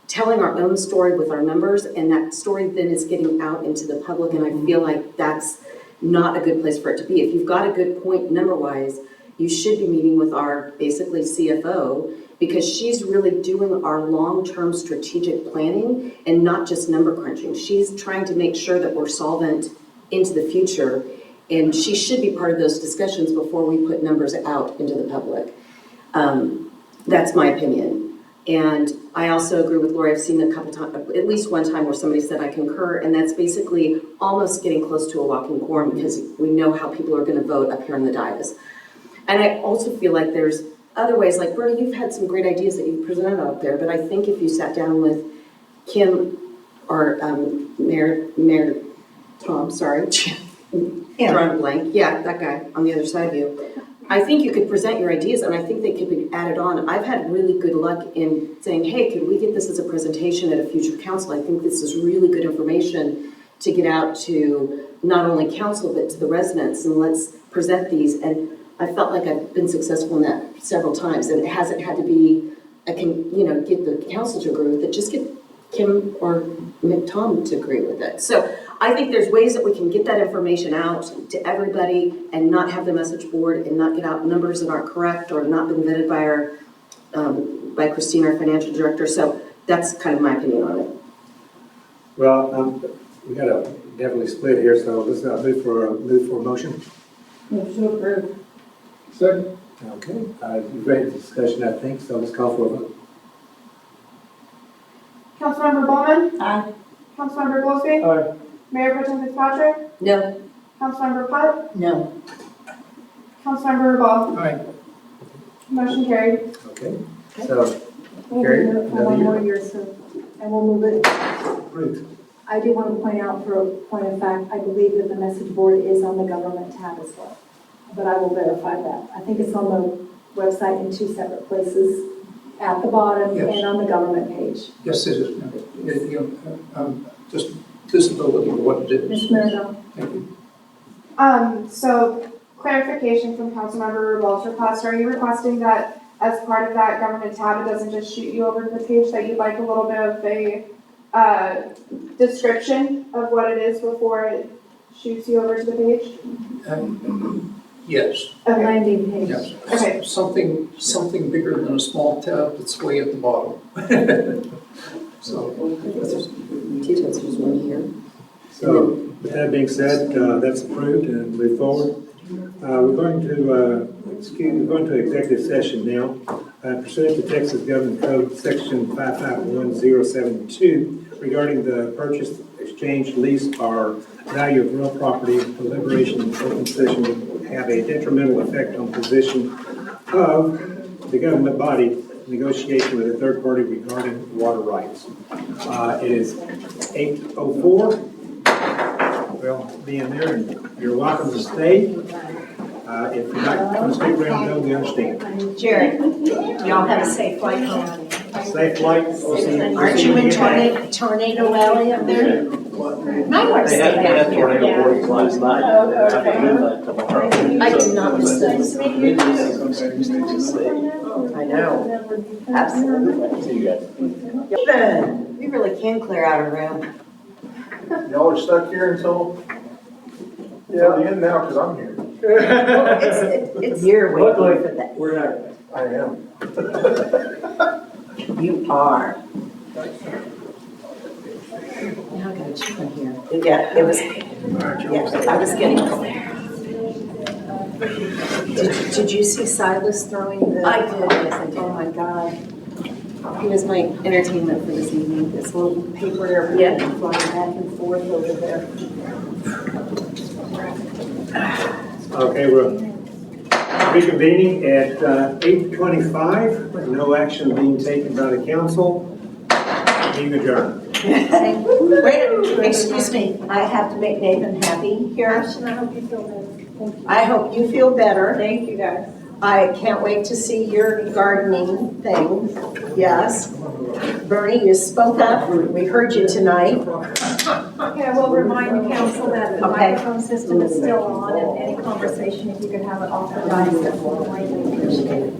telling our own story with our numbers, and that story then is getting out into the public, and I feel like that's not a good place for it to be. If you've got a good point number-wise, you should be meeting with our basically CFO, because she's really doing our long-term strategic planning and not just number crunching. She's trying to make sure that we're solvent into the future, and she should be part of those discussions before we put numbers out into the public. That's my opinion. And I also agree with Lori. I've seen a couple times, at least one time, where somebody said I concur, and that's basically almost getting close to a walking quorum because we know how people are going to vote up here in the dais. And I also feel like there's other ways, like Bernie, you've had some great ideas that you've presented out there, but I think if you sat down with Kim or Mayor Tom, sorry, drawing a blank, yeah, that guy on the other side of you, I think you could present your ideas, and I think they could be added on. I've had really good luck in saying, hey, could we get this as a presentation at a future council? I think this is really good information to get out to not only council, but to the residents, and let's present these. And I felt like I've been successful in that several times, and it hasn't had to be, I can, get the council to agree with it, just get Kim or Tom to agree with it. So I think there's ways that we can get that information out to everybody and not have the message board and not get out numbers that aren't correct or not been vetted by by Christine, our financial director. So that's kind of my opinion on it. Well, we got to definitely split here, so let's move for a motion. Motion to approve. Second. Okay, you've read the discussion, I think, so let's call for a vote. Councilmember Bulman? Aye. Councilmember Goolsby? Aye. Mayor Pro Tem Fitzpatrick? No. Councilmember Putt? No. Councilmember Rubal? Aye. Motion carried. Okay, so, Carrie, another One more year. year, sir, and we'll move it. Ruth. I do want to point out, for a point of fact, I believe that the message board is on the government tab as well, but I will verify that. I think it's on the website in two separate places, at the bottom Yes. and on the government page. Yes, it is. Just visibility of what it is. Ms. Mirabel? Thank you. So clarification from Councilmember Rubal's request, are you requesting that as part of that government tab, it doesn't just shoot you over to the page, that you'd like a little bit of a description of what it is before it shoots you over to the page? Yes. A landing page. Yes. Okay. Something bigger than a small tab that's way at the bottom. So. Tito's was one here. So, with that being said, that's approved and move forward. We're going to executive session now. Pursuant to Texas Government Code Section 551072, regarding the purchase, exchange, lease, or value of real property, deliberation in open session will have a detrimental effect on position of the government body negotiation with a third party regarding water rights. It is 8:04. Well, being there, and you're welcome to stay. If you're not going to stay around, no, we understand. Jerry, y'all have a safe flight home. Safe flight. We'll see you. Aren't you in Tornado Alley up there? I want to They stay had down here. tornado warnings last night. Oh, They're having okay. midnight tomorrow. I did not miss those. I I know. Absolutely. See you guys. We really can clear out a room. Y'all are stuck here until the end now, because I'm here. It's you're waiting for that. We're not. I am. You are. Now I got a chicken here. Yeah, it was. Yeah, I was getting. Did you see Silas throwing the? I did, yes, I did. Oh my God. He was my entertainment for this evening. This little paper airplane flying back and forth over there. Okay, we're reconvening at 8:25, with no action being taken by the council. Meeting adjourned. Wait, excuse me, I have to make Nathan happy here. Ashton, I hope you feel better. Thank you. I hope you feel better. Thank you, guys. I can't wait to see your gardening thing. Yes. Bernie, you spoke up. We heard you tonight. Okay, I will remind the council that the Okay. microphone system is still on, and any conversation, if you could have it off the dice, that would be greatly appreciated.